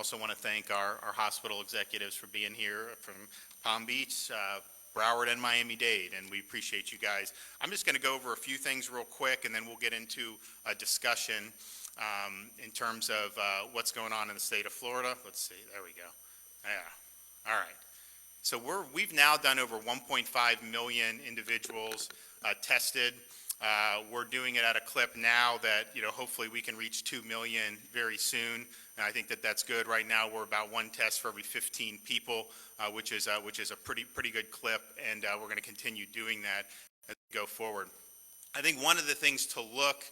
also want to thank our hospital executives for being here from Palm Beach, Broward, and Miami-Dade, and we appreciate you guys. I'm just going to go over a few things real quick, and then we'll get into a discussion in terms of what's going on in the state of Florida. Let's see, there we go. Yeah, all right. So we've now done over 1.5 million individuals tested. We're doing it at a clip now that, hopefully we can reach 2 million very soon. And I think that that's good. Right now we're about one test for every 15 people, which is a pretty good clip, and we're going to continue doing that as we go forward. I think one of the things to look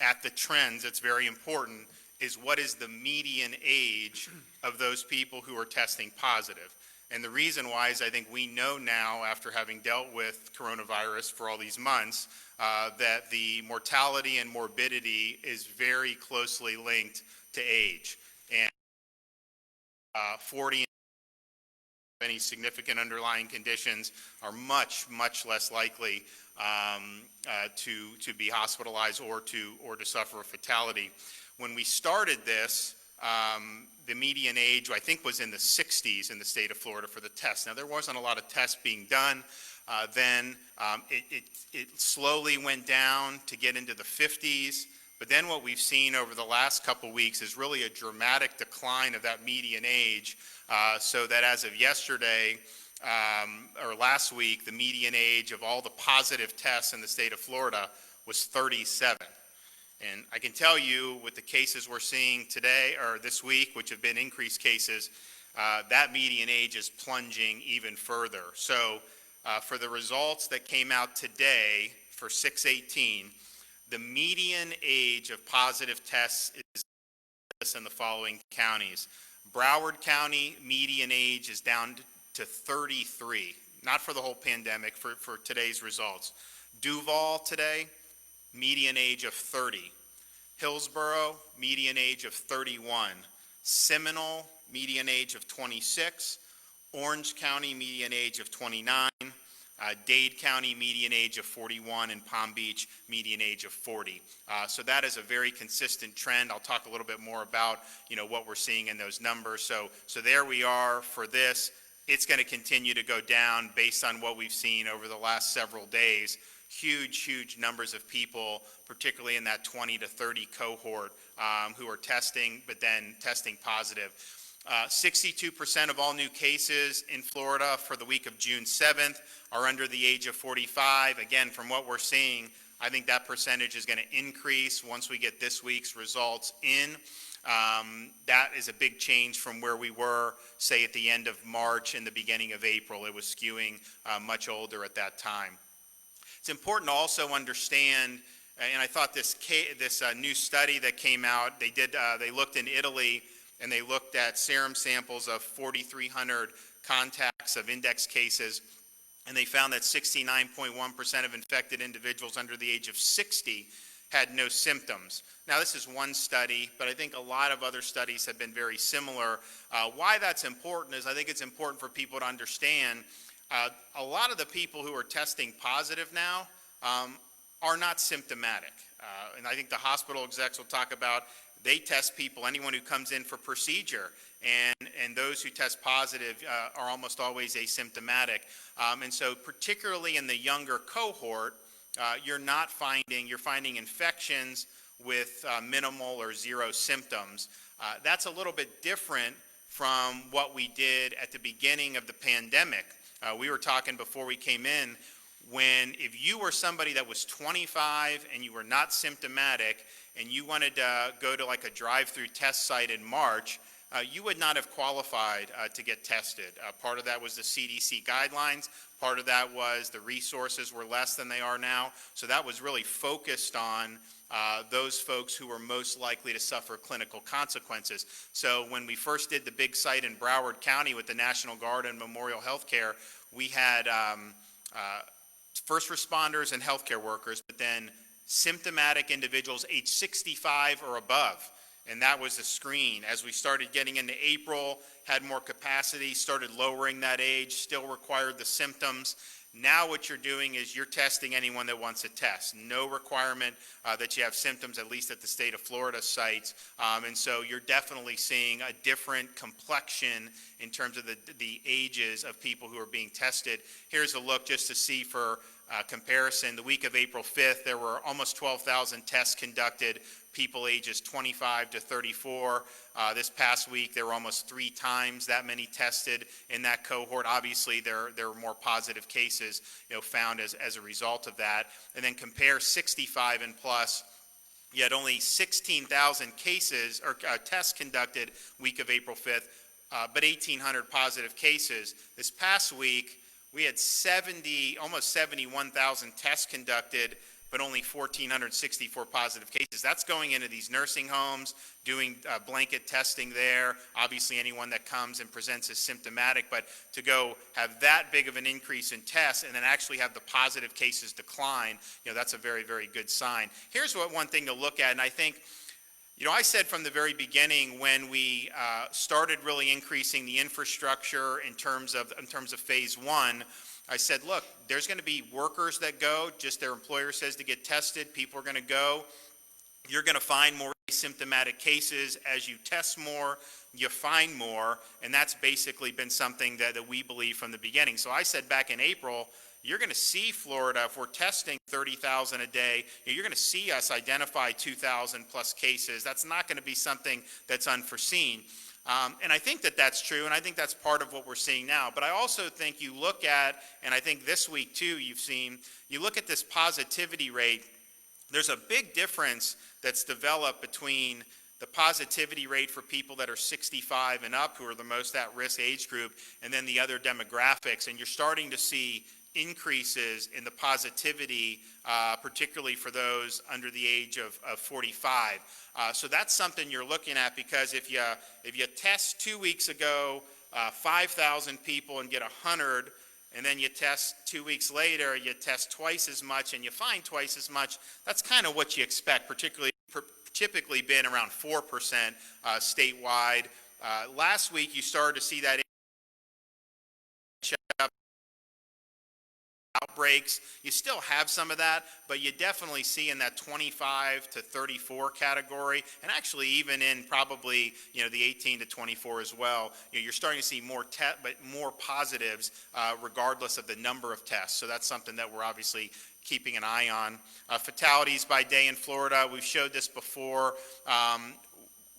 at the trends that's very important is what is the median age of those people who are testing positive. And the reason why is I think we know now, after having dealt with coronavirus for all these months, that the mortality and morbidity is very closely linked to age. And 40 any significant underlying conditions are much less likely to be hospitalized or to suffer a fatality. When we started this, the median age, I think, was in the 60s in the state of Florida for the test. Now, there wasn't a lot of tests being done. Then it slowly went down to get into the 50s. But then what we've seen over the last couple weeks is really a dramatic decline of that median age, so that as of yesterday, or last week, the median age of all the positive tests in the state of Florida was 37. And I can tell you, with the cases we're seeing today or this week, which have been increased cases, that median age is plunging even further. So for the results that came out today for 6/18, the median age of positive tests is in the following counties. Broward County, median age is down to 33, not for the whole pandemic, for today's results. Duval today, median age of 30. Hillsborough, median age of 31. Seminole, median age of 26. Orange County, median age of 29. Dade County, median age of 41, and Palm Beach, median age of 40. So that is a very consistent trend. I'll talk a little bit more about, what we're seeing in those numbers. So there we are for this. It's going to continue to go down based on what we've seen over the last several days. Huge numbers of people, particularly in that 20 to 30 cohort, who are testing, but then testing positive. 62% of all new cases in Florida for the week of June 7th are under the age of 45. Again, from what we're seeing, I think that percentage is going to increase once we get this week's results in. That is a big change from where we were, say, at the end of March and the beginning of April. It was skewing much older at that time. It's important to also understand, and I thought this new study that came out, they looked in Italy, and they looked at serum samples of 4,300 contacts of index cases, and they found that 69.1% of infected individuals under the age of 60 had no symptoms. Now, this is one study, but I think a lot of other studies have been very similar. Why that's important is I think it's important for people to understand a lot of the people who are testing positive now are not symptomatic. And I think the hospital execs will talk about, they test people, anyone who comes in for procedure, and those who test positive are almost always asymptomatic. And so particularly in the younger cohort, you're finding infections with minimal or zero symptoms. That's a little bit different from what we did at the beginning of the pandemic. We were talking before we came in, if you were somebody that was 25 and you were not symptomatic and you wanted to go to like a drive-through test site in March, you would not have qualified to get tested. Part of that was the CDC guidelines. Part of that was the resources were less than they are now. So that was really focused on those folks who were most likely to suffer clinical consequences. So when we first did the big site in Broward County with the National Guard and Memorial Healthcare, we had first responders and healthcare workers, but then symptomatic individuals age 65 or above. And that was the screen. As we started getting into April, had more capacity, started lowering that age, still required the symptoms. Now what you're doing is you're testing anyone that wants a test. No requirement that you have symptoms, at least at the state of Florida sites. And so you're definitely seeing a different complexion in terms of the ages of people who are being tested. Here's a look just to see for comparison. The week of April 5th, there were almost 12,000 tests conducted, people ages 25 to 34. This past week, there were almost 3 times that many tested in that cohort. Obviously, there were more positive cases, found as a result of that. And then compare 65 and plus. You had only 16,000 cases or tests conducted week of April 5th, but 1,800 positive cases. This past week, we had almost 71,000 tests conducted, but only 1,464 positive cases. That's going into these nursing homes, doing blanket testing there. Obviously, anyone that comes and presents as symptomatic, but to go have that big of an increase in tests and then actually have the positive cases decline, that's a very, very good sign. Here's one thing to look at, and I think, I said from the very beginning when we started really increasing the infrastructure in terms of phase 1, I said, look, there's going to be workers that go, just their employer says to get tested, people are going to go. You're going to find more asymptomatic cases. As you test more, you find more, and that's basically been something that we believe from the beginning. So I said back in April, you're going to see Florida, if we're testing 30,000 a day, you're going to see us identify 2,000 plus cases. That's not going to be something that's unforeseen. And I think that's true, and I think that's part of what we're seeing now. But I also think you look at, and I think this week too you look at this positivity rate, there's a big difference that's developed between the positivity rate for people that are 65 and up, who are the most at-risk age group, and then the other demographics. And you're starting to see increases in the positivity, particularly for those under the age of 45. So that's something you're looking at, because if you test 2 weeks ago 5,000 people and get 100, and then you test 2 weeks later, you test twice as much and you find twice as much, that's kind of what you expect, typically been around 4% statewide. Last week you started to see that outbreaks. You still have some of that, but you definitely see in that 25 to 34 category, and actually even in probably the 18 to 24 as well. You're starting to see more positives regardless of the number of tests. So that's something that we're obviously keeping an eye on. Fatalities by day in Florida, we've showed this before.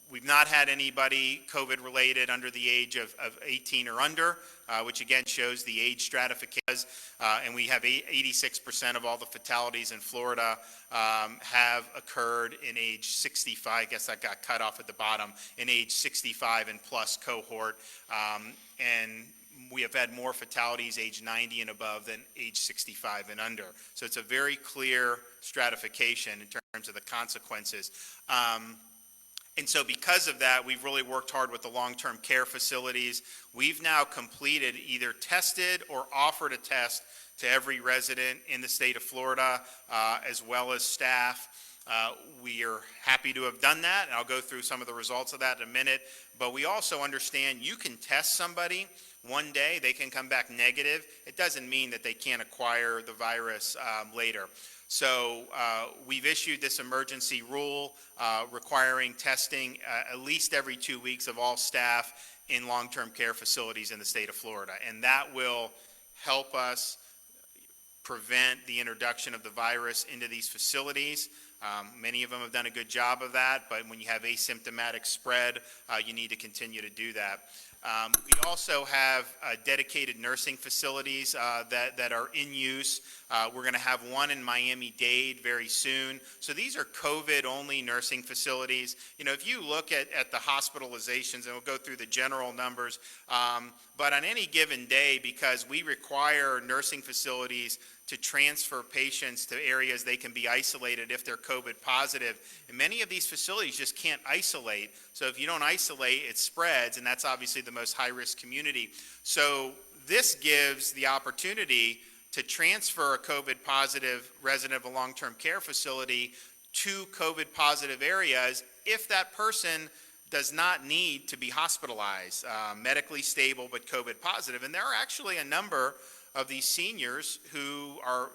We've not had anybody COVID-related under the age of 18 or under, which again shows the age stratification. And we have 86% of all the fatalities in Florida have occurred in age 65. I guess that got cut off at the bottom, in age 65 and plus cohort. And we have had more fatalities age 90 and above than age 65 and under. So it's a very clear stratification in terms of the consequences. And so because of that, we've really worked hard with the long-term care facilities. We've now completed, either tested or offered a test to every resident in the state of Florida, as well as staff. We are happy to have done that, and I'll go through some of the results of that in a minute. But we also understand you can test somebody one day, they can come back negative. It doesn't mean that they can't acquire the virus later. So we've issued this emergency rule requiring testing at least every 2 weeks of all staff in long-term care facilities in the state of Florida. And that will help us prevent the introduction of the virus into these facilities. Many of them have done a good job of that, but when you have asymptomatic spread, you need to continue to do that. We also have dedicated nursing facilities that are in use. We're going to have one in Miami-Dade very soon. So these are COVID-only nursing facilities. If you look at the hospitalizations, and we'll go through the general numbers, but on any given day, because we require nursing facilities to transfer patients to areas they can be isolated if they're COVID positive. And many of these facilities just can't isolate. So if you don't isolate, it spreads, and that's obviously the most high-risk community. So this gives the opportunity to transfer a COVID positive resident of a long-term care facility to COVID positive areas if that person does not need to be hospitalized, medically stable but COVID positive. And there are actually a number of these seniors who are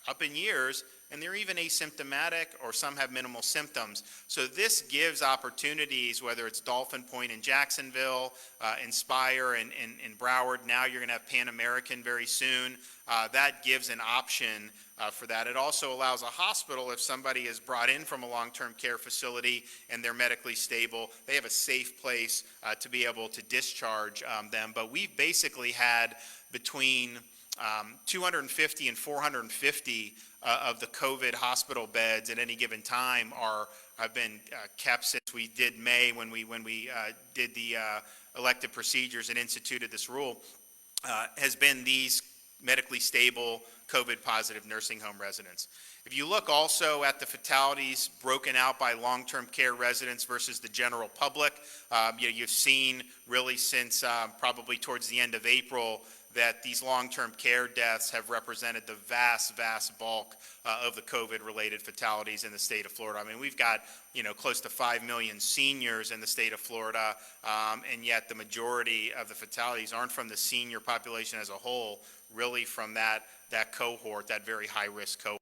up in years, and they're even asymptomatic, or some have minimal symptoms. So this gives opportunities, whether it's Dolphin Point in Jacksonville, Inspire in Broward, now you're going to have Pan American very soon. That gives an option for that. It also allows a hospital, if somebody is brought in from a long-term care facility and they're medically stable, they have a safe place to be able to discharge them. But we've basically had between 250 and 450 of the COVID hospital beds at any given time have been kept since we did May, when we did the elective procedures and instituted this rule, has been these medically stable COVID positive nursing home residents. If you look also at the fatalities broken out by long-term care residents versus the general public, you've seen really since probably towards the end of April that these long-term care deaths have represented the vast bulk of the COVID-related fatalities in the state of Florida. I mean, we've got, close to 5 million seniors in the state of Florida, and yet the majority of the fatalities aren't from the senior population as a whole, really from that cohort, that very high-risk cohort.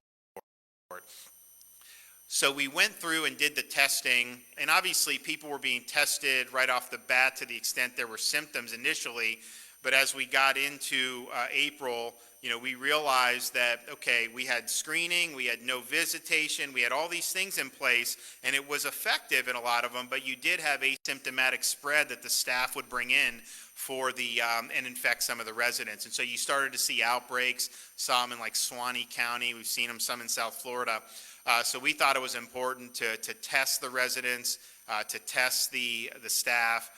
So we went through and did the testing, and obviously people were being tested right off the bat to the extent there were symptoms initially. But as we got into April, we realized that, okay, we had screening, we had no visitation, we had all these things in place, and it was effective in a lot of them, but you did have asymptomatic spread that the staff would bring in for and infect some of the residents. And so you started to see outbreaks, saw them in like Suwannee County, we've seen them some in South Florida. So we thought it was important to test the residents, to test the staff.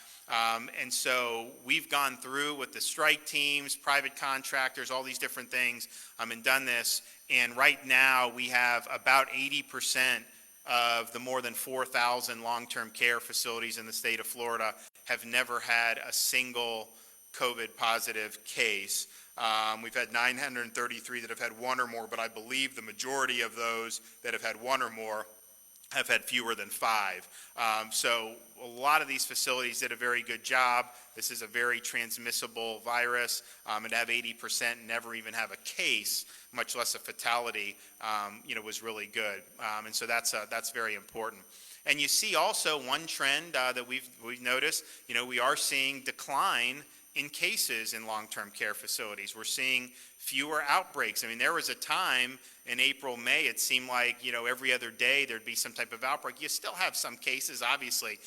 And so we've gone through with the strike teams, private contractors, all these different things, and done this. And right now we have about 80% of the more than 4,000 long-term care facilities in the state of Florida have never had a single COVID positive case. We've had 933 that have had one or more, but I believe the majority of those that have had one or more have had fewer than 5. So a lot of these facilities did a very good job. This is a very transmissible virus, and to have 80% never even have a case, much less a fatality, was really good. And so that's very important. And you see also one trend that we've noticed, we are seeing decline in cases in long-term care facilities. We're seeing fewer outbreaks. I mean, there was a time in April, May, it seemed like, every other day there'd be some type of outbreak. You still have some cases, obviously,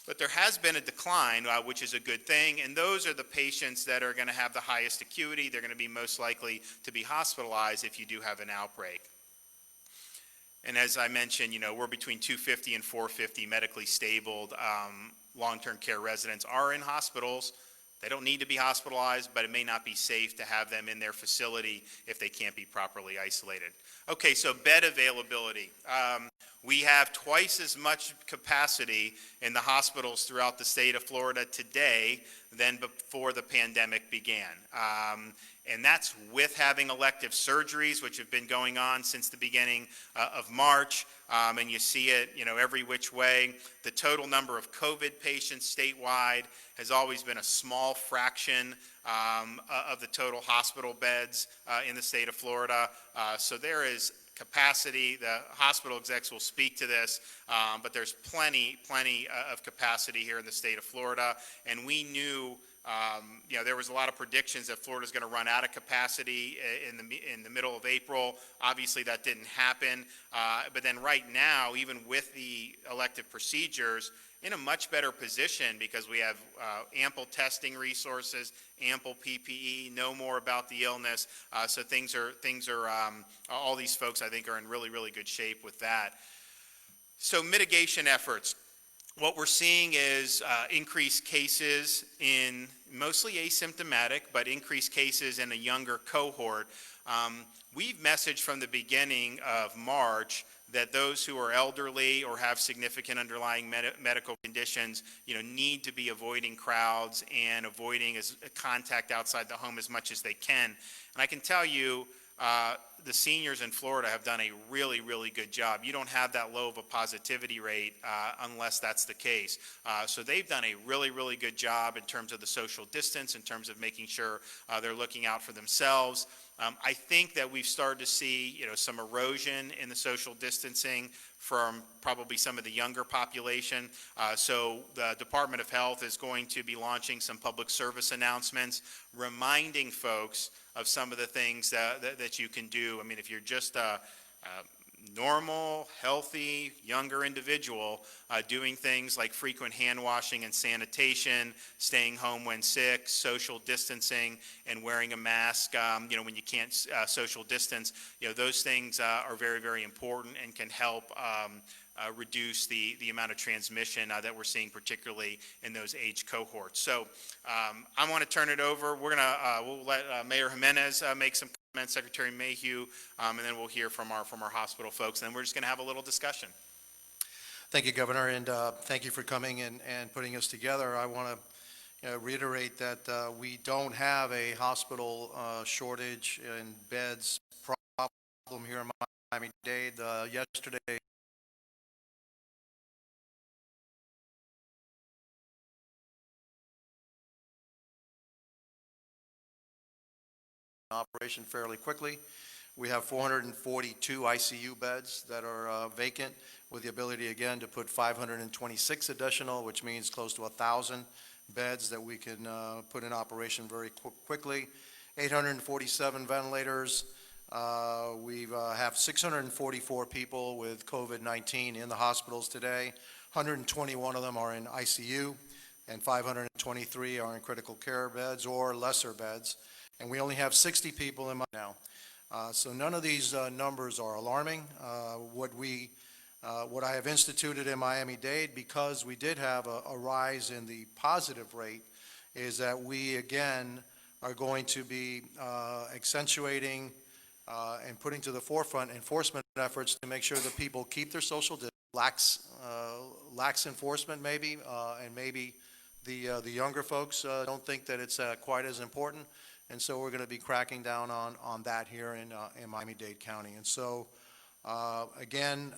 but there has been a decline, which is a good thing, and those are the patients that are going to have the highest acuity. They're going to be most likely to be hospitalized if you do have an outbreak. And as I mentioned, we're between 250 and 450 medically stabled long-term care residents are in hospitals. They don't need to be hospitalized, but it may not be safe to have them in their facility if they can't be properly isolated. Okay, so bed availability. We have twice as much capacity in the hospitals throughout the state of Florida today than before the pandemic began. And that's with having elective surgeries, which have been going on since the beginning of March. And you see it, every which way. The total number of COVID patients statewide has always been a small fraction of the total hospital beds in the state of Florida. So there is capacity. The hospital execs will speak to this, but there's plenty of capacity here in the state of Florida. And we knew, there was a lot of predictions that Florida's going to run out of capacity in the middle of April. Obviously, that didn't happen. But then right now, even with the elective procedures, in a much better position because we have ample testing resources, ample PPE, know more about the illness. So things are all these folks I think are in really good shape with that. So mitigation efforts. What we're seeing is increased cases in mostly asymptomatic, but increased cases in a younger cohort. We've messaged from the beginning of March that those who are elderly or have significant underlying medical conditions, need to be avoiding crowds and avoiding contact outside the home as much as they can. And I can tell you, the seniors in Florida have done a really, really good job. You don't have that low of a positivity rate unless that's the case. So they've done a really, really good job in terms of the social distance, in terms of making sure they're looking out for themselves. I think that we've started to see, some erosion in the social distancing from probably some of the younger population. So the Department of Health is going to be launching some public service announcements, reminding folks of some of the things that you can do. I mean, if you're just a normal, healthy, younger individual, doing things like frequent hand washing and sanitation, staying home when sick, social distancing, and wearing a mask, when you can't social distance, those things are very, very important and can help reduce the amount of transmission that we're seeing, particularly in those age cohorts. So I want to turn it over. We'll let Mayor Jimenez make some comments, Secretary Mayhew, and then we'll hear from our hospital folks, and then we're just going to have a little discussion. Thank you, Governor, and thank you for coming and putting us together. I want to reiterate that we don't have a hospital shortage in beds problem here in Miami-Dade. Yesterday, operation fairly quickly. We have 442 ICU beds that are vacant, with the ability again to put 526 additional, which means close to 1,000 beds that we can put in operation very quickly. 847 ventilators. We have 644 people with COVID-19 in the hospitals today. 121 of them are in ICU, and 523 are in critical care beds or lesser beds. And we only have 60 people in now. So none of these numbers are alarming. What I have instituted in Miami-Dade, because we did have a rise in the positive rate, is that we again are going to be accentuating and putting to the forefront enforcement efforts to make sure that people keep their social distance. Lax enforcement maybe, and maybe the younger folks don't think that it's quite as important. And so we're going to be cracking down on that here in Miami-Dade County. And so, again,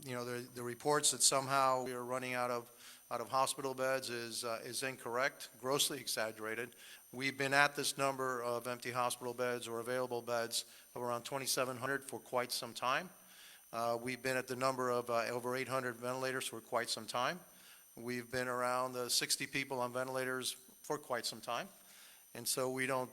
the reports that somehow we are running out of hospital beds is incorrect, grossly exaggerated. We've been at this number of empty hospital beds or available beds of around 2,700 for quite some time. We've been at the number of over 800 ventilators for quite some time. We've been around 60 people on ventilators for quite some time. And so we don't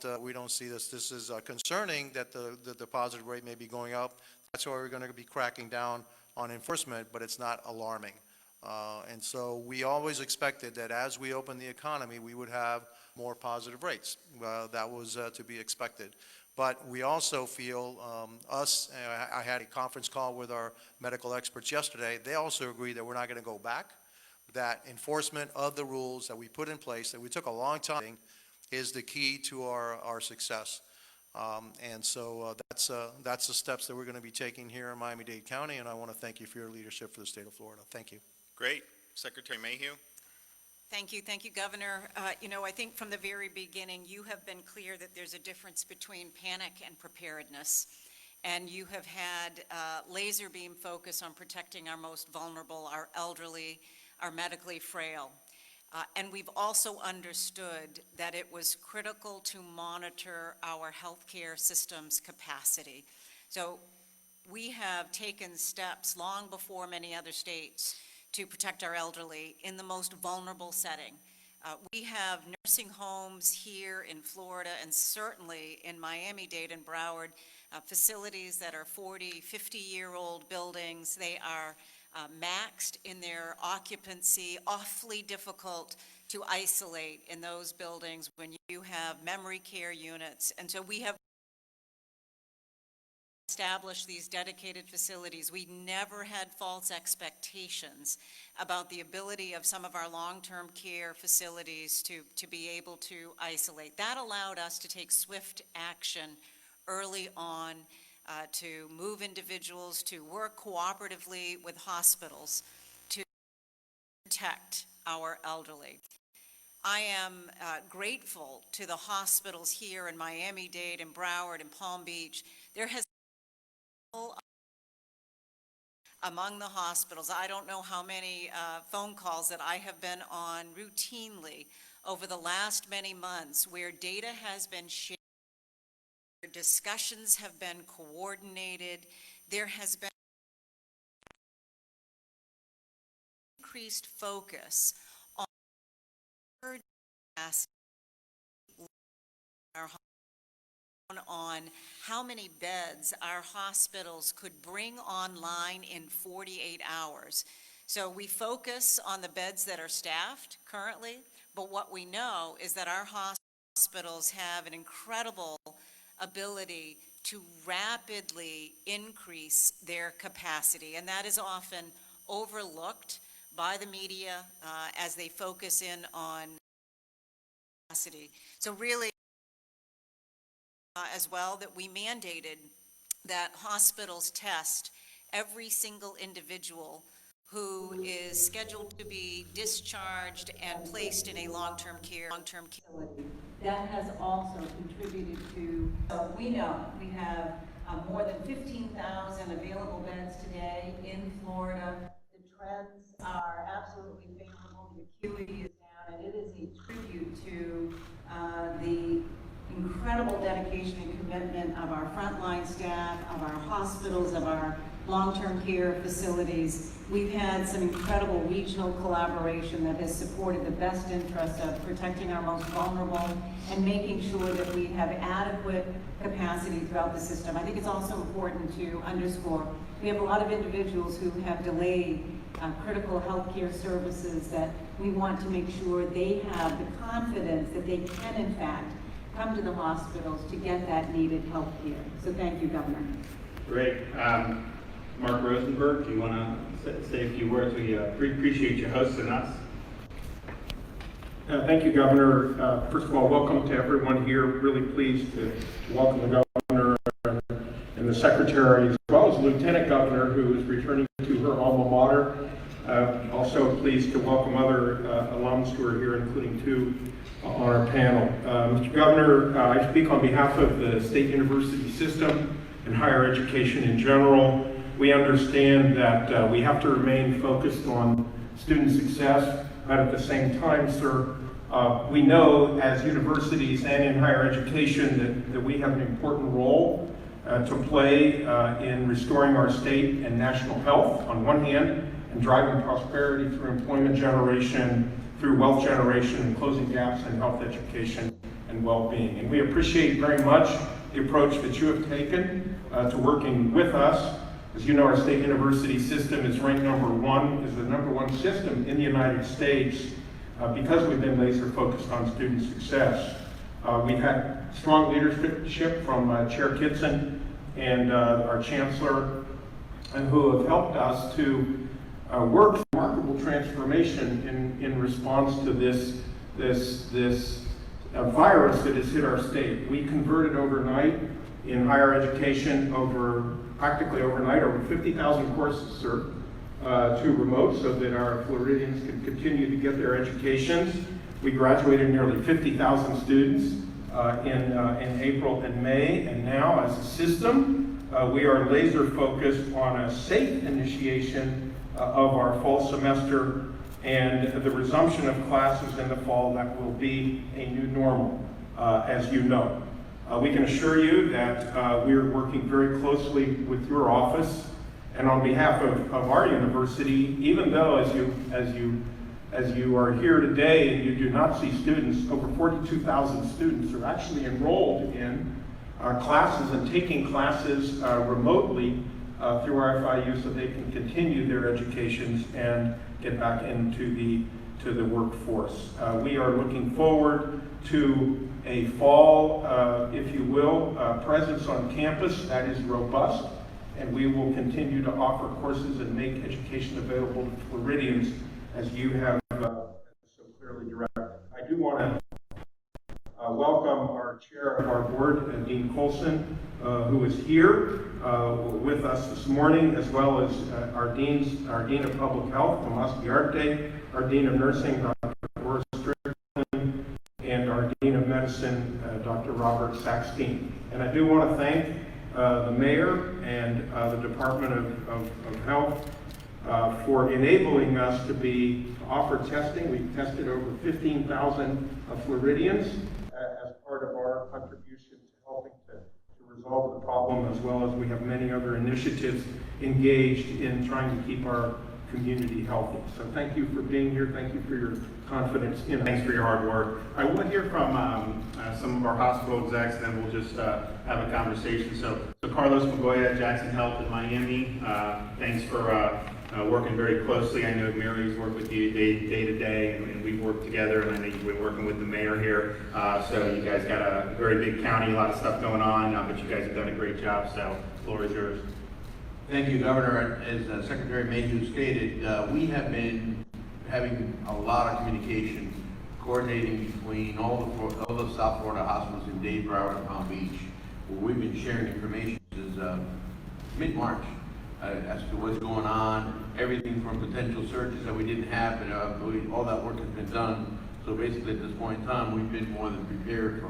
see this. This is concerning that the positive rate may be going up. That's why we're going to be cracking down on enforcement, but it's not alarming. And so we always expected that as we open the economy, we would have more positive rates. That was to be expected. But we also feel, I had a conference call with our medical experts yesterday. They also agree that we're not going to go back, that enforcement of the rules that we put in place, that we took a long time, is the key to our success. And so that's the steps that we're going to be taking here in Miami-Dade County, and I want to thank you for your leadership for the state of Florida. Thank you. Great. Secretary Mayhew. Thank you, Governor. I think from the very beginning, you have been clear that there's a difference between panic and preparedness. And you have had laser beam focus on protecting our most vulnerable, our elderly, our medically frail. And we've also understood that it was critical to monitor our healthcare system's capacity. So we have taken steps long before many other states to protect our elderly in the most vulnerable setting. We have nursing homes here in Florida and certainly in Miami-Dade and Broward, facilities that are 40, 50-year-old buildings. They are maxed in their occupancy, awfully difficult to isolate in those buildings when you have memory care units. And so we have established these dedicated facilities. We never had false expectations about the ability of some of our long-term care facilities to be able to isolate. That allowed us to take swift action early on to move individuals, to work cooperatively with hospitals to protect our elderly. I am grateful to the hospitals here in Miami-Dade and Broward and Palm Beach. There has been among the hospitals, I don't know how many phone calls that I have been on routinely over the last many months where data has been shared, discussions have been coordinated, there has been increased focus on how many beds our hospitals could bring online in 48 hours. So we focus on the beds that are staffed currently, but what we know is that our hospitals have an incredible ability to rapidly increase their capacity, and that is often overlooked by the media as they focus in on capacity. So really, as well, that we mandated that hospitals test every single individual who is scheduled to be discharged and placed in a long-term care facility. That has also contributed to, so we know we have more than 15,000 available beds today in Florida. The trends are absolutely favorable. The acuity is down, and it is a tribute to the incredible dedication and commitment of our frontline staff, of our hospitals, of our long-term care facilities. We've had some incredible regional collaboration that has supported the best interest of protecting our most vulnerable and making sure that we have adequate capacity throughout the system. I think it's also important to underscore, we have a lot of individuals who have delayed critical healthcare services that we want to make sure they have the confidence that they can, in fact, come to the hospitals to get that needed health care. So thank you, Governor. Great. Mark Rosenberg, do you want to say a few words? We appreciate you hosting us. Thank you, Governor. First of all, welcome to everyone here. Really pleased to welcome the Governor and the Secretary, as well as the Lieutenant Governor, who is returning to her alma mater. Also pleased to welcome other alums who are here, including two on our panel. Mr. Governor, I speak on behalf of the state university system and higher education in general. We understand that we have to remain focused on student success, but at the same time, sir, we know as universities and in higher education that we have an important role to play in restoring our state and national health on one hand, and driving prosperity through employment generation, through wealth generation, and closing gaps in health education and well-being. And we appreciate very much the approach that you have taken to working with us. As you know, our state university system is ranked number one, is the number one system in the United States because we've been laser focused on student success. We've had strong leadership from Chair Kitson and our Chancellor, who have helped us to work remarkable transformation in response to this virus that has hit our state. We converted overnight in higher education practically overnight, over 50,000 courses, sir, to remote so that our Floridians can continue to get their educations. We graduated nearly 50,000 students in April and May, and now as a system, we are laser focused on a safe initiation of our fall semester and the resumption of classes in the fall that will be a new normal, as you know. We can assure you that we are working very closely with your office and on behalf of our university, even though as you are here today and you do not see students, over 42,000 students are actually enrolled in classes and taking classes remotely through RFIU so they can continue their educations and get back into the workforce. We are looking forward to a fall, if you will, presence on campus that is robust, and we will continue to offer courses and make education available to Floridians as you have so clearly directed. I do want to welcome our chair of our board, Dean Colson, who is here with us this morning, as well as our Dean of Public Health, Tomas Biarte, our Dean of Nursing, Dr. Boris Strickland, our SACS team. And I do want to thank the mayor and the Department of Health for enabling us to offer testing. We've tested over 15,000 Floridians as part of our contribution to helping to resolve the problem, as well as we have many other initiatives engaged in trying to keep our community healthy. So thank you for being here. Thank you for your confidence in us. Thanks for your hard work. I will hear from some of our hospital execs, and then we'll just have a conversation. So Carlos Magoya, Jackson Health in Miami, thanks for working very closely. I know Mary's worked with you day to day, and we've worked together, and I know you've been working with the mayor here. So you guys got a very big county, a lot of stuff going on, but you guys have done a great job, so the floor is yours. Thank you, Governor. As Secretary Mayhew stated, we have been having a lot of communication, coordinating between all the South Florida hospitals in Dade, Broward, and Palm Beach, where we've been sharing information since mid-March as to what's going on, everything from potential surges that we didn't have, and all that work has been done. So basically, at this point in time, we've been more than prepared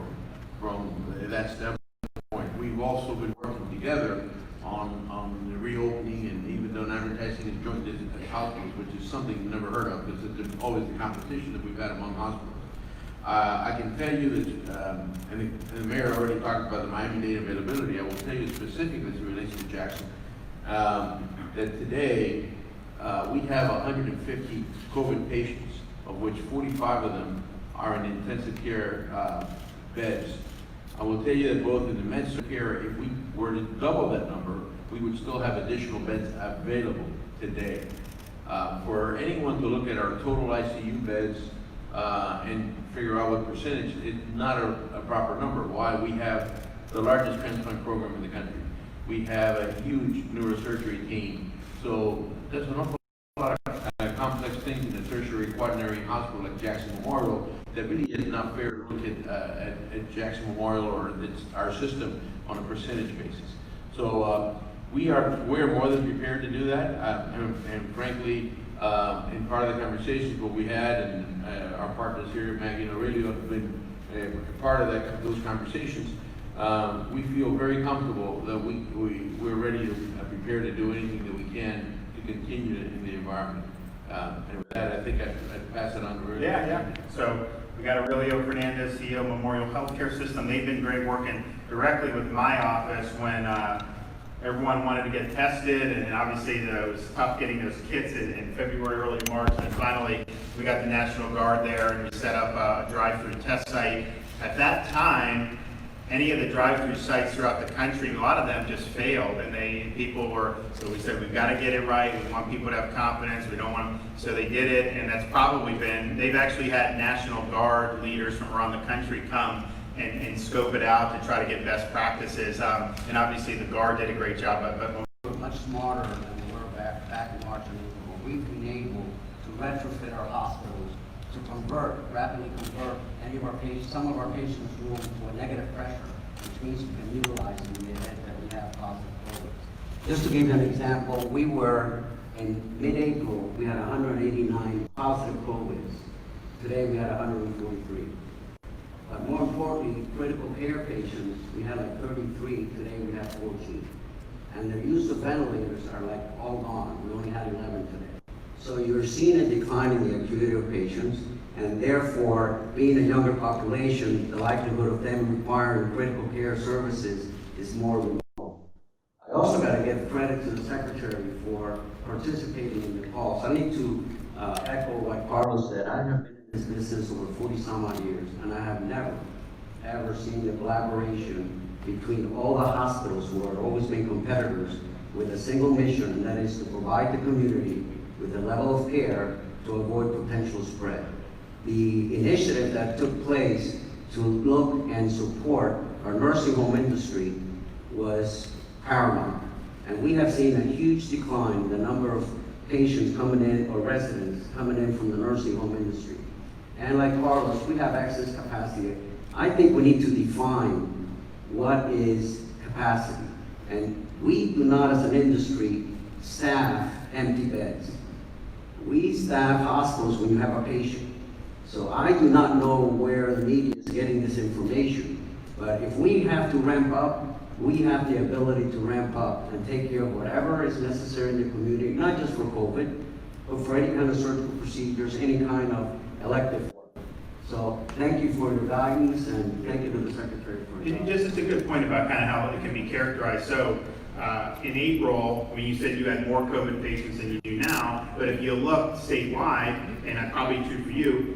from that standpoint. We've also been working together on the reopening, and even done advertising and joint visits at hospitals, which is something you've never heard of, because it's always the competition that we've had among hospitals. I can tell you that, and the mayor already talked about the Miami-Dade availability. I will tell you specifically as it relates to Jackson, that today we have 150 COVID patients, of which 45 of them are in intensive care beds. I will tell you that both in the mental care, if we were to double that number, we would still have additional beds available today. For anyone to look at our total ICU beds and figure out what percentage, it's not a proper number. Why? We have the largest transplant program in the country. We have a huge neurosurgery team. So there's an awful lot of complex things in a tertiary quaternary hospital like Jackson Memorial that really is not fair to look at Jackson Memorial or our system on a percentage basis. So we're more than prepared to do that. And frankly, in part of the conversations what we had, and our partners here, Maggie and Aurelio, have been part of those conversations. We feel very comfortable that we're ready to prepare to do anything that we can to continue in the environment. And with that, I think I'd pass it on to Aurelio. Yeah. So we got Aurelio Fernandez, CEO of Memorial Healthcare System. They've been great working directly with my office when everyone wanted to get tested, and obviously it was tough getting those kits in February, early March, and finally we got the National Guard there and we set up a drive-through test site. At that time, any of the drive-through sites throughout the country, a lot of them just failed, and so we said, we've got to get it right, we want people to have confidence, we don't want, so they did it, and that's probably they've actually had National Guard leaders from around the country come and scope it out to try to get best practices, and obviously the Guard did a great job, but We're much smarter than we were back in March and April. We've been able to retrofit our hospitals to rapidly convert some of our patients' rooms to a negative pressure, which means we can utilize them in the event that we have positive COVID. Just to give you an example, we were in mid-April, we had 189 positive COVIDs. Today we had 143. But more importantly, critical care patients, we had like 33, today we have 14. And the use of ventilators are like all gone. We only had 11 today. So you're seeing a decline in the acuity of patients, and therefore, being a younger population, the likelihood of them requiring critical care services is more remote. I also got to give credit to the Secretary for participating in the calls. I need to echo what Carlos said. I have been in this business over 40 some odd years, and I have never, ever seen the collaboration between all the hospitals who have always been competitors with a single mission, and that is to provide the community with a level of care to avoid potential spread. The initiative that took place to look and support our nursing home industry was paramount. And we have seen a huge decline in the number of patients coming in, or residents coming in from the nursing home industry. And like Carlos, we have excess capacity. I think we need to define what is capacity. And we do not, as an industry, staff empty beds. We staff hospitals when you have a patient. So I do not know where the media is getting this information, But if we have to ramp up, we have the ability to ramp up and take care of whatever is necessary in the community, not just for COVID, but for any kind of surgical procedures, any kind of elective work. So thank you for your guidance, and thank you to the Secretary for your Just it's a good point about kind of how it can be characterized. So in April, I mean, you said you had more COVID patients than you do now, but if you look statewide, and probably true for you,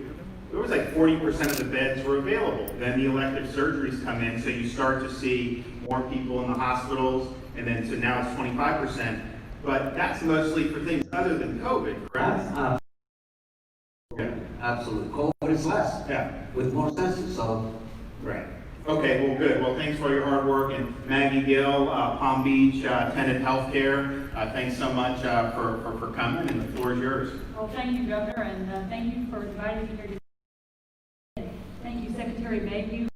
there was like 40% of the beds were available. Then the elective surgeries come in, so you start to see more people in the hospitals, and then so now it's 25%. But that's mostly for things other than COVID, correct? Okay. Absolutely. COVID is less. Yeah. With more census, so. Right. Okay, well, good. Well, thanks for your hard work. And Maggie Gill, Palm Beach, Tenet Healthcare, thanks so much for coming, and the floor is yours. Well, thank you, Governor, and thank you for inviting me here today. Thank you, Secretary Mayhew.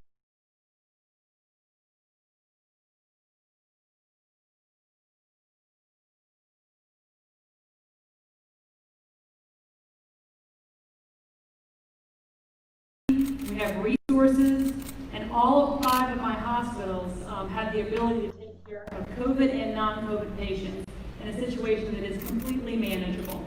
We have resources, and all 5 of my hospitals have the ability to take care of COVID and non-COVID patients in a situation that is completely manageable.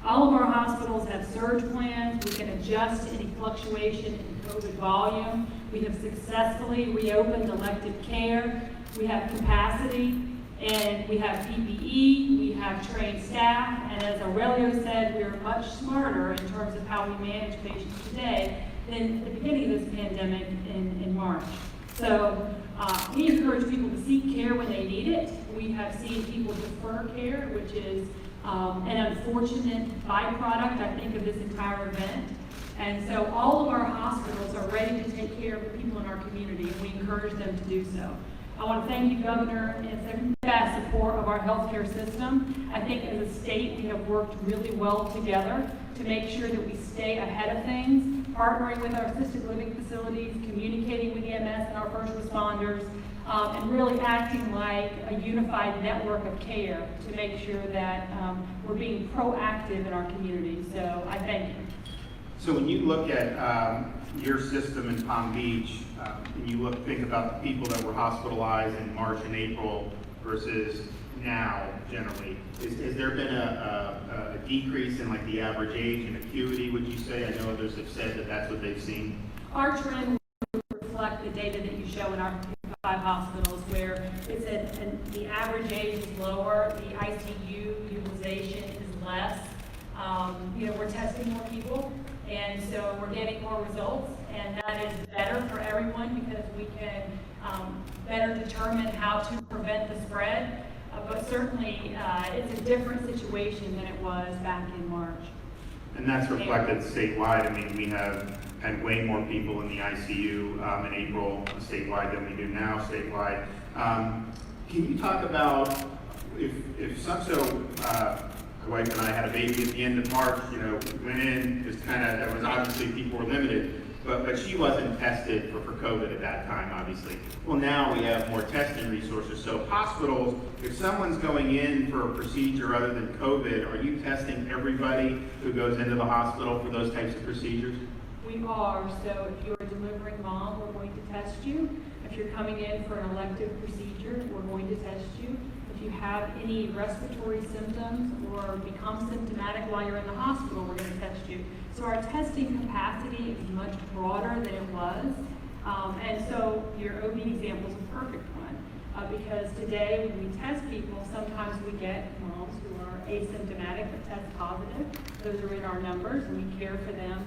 All of our hospitals have surge plans. We can adjust to any fluctuation in COVID volume. We have successfully reopened elective care. We have capacity, and we have PPE. We have trained staff, and as Aurelio said, we are much smarter in terms of how we manage patients today than at the beginning of this pandemic in March. So we encourage people to seek care when they need it. We have seen people defer care, which is an unfortunate byproduct, I think, of this entire event. And so all of our hospitals are ready to take care of the people in our community, and we encourage them to do so. I want to thank you, Governor, and steadfast support of our healthcare system. I think as a state, we have worked really well together to make sure that we stay ahead of things, partnering with our assisted living facilities, communicating with EMS and our first responders, and really acting like a unified network of care to make sure that we're being proactive in our community. So I thank you. So when you look at your system in Palm Beach, and you think about the people that were hospitalized in March and April versus now, generally, has there been a decrease in like the average age and acuity, would you say? I know others have said that that's what they've seen. Our trend will reflect the data that you show in our 5 hospitals, where it's the average age is lower, the ICU utilization is less. We're testing more people, and so we're getting more results, and that is better for everyone because we can better determine how to prevent the spread. But certainly, it's a different situation than it was back in March. And that's reflected statewide. I mean, we have had way more people in the ICU in April statewide than we do now statewide. Can you talk about if my wife and I had a baby at the end of March, went in, just kind of, that was obviously people were limited, but she wasn't tested for COVID at that time, obviously. Well, now we have more testing resources. So hospitals, if someone's going in for a procedure other than COVID, are you testing everybody who goes into the hospital for those types of procedures? We are. So if you're a delivering mom, we're going to test you. If you're coming in for an elective procedure, we're going to test you. If you have any respiratory symptoms or become symptomatic while you're in the hospital, we're going to test you. So our testing capacity is much broader than it was. And so your OB example is a perfect one because today when we test people, sometimes we get moms who are asymptomatic but test positive. Those are in our numbers, and we care for them,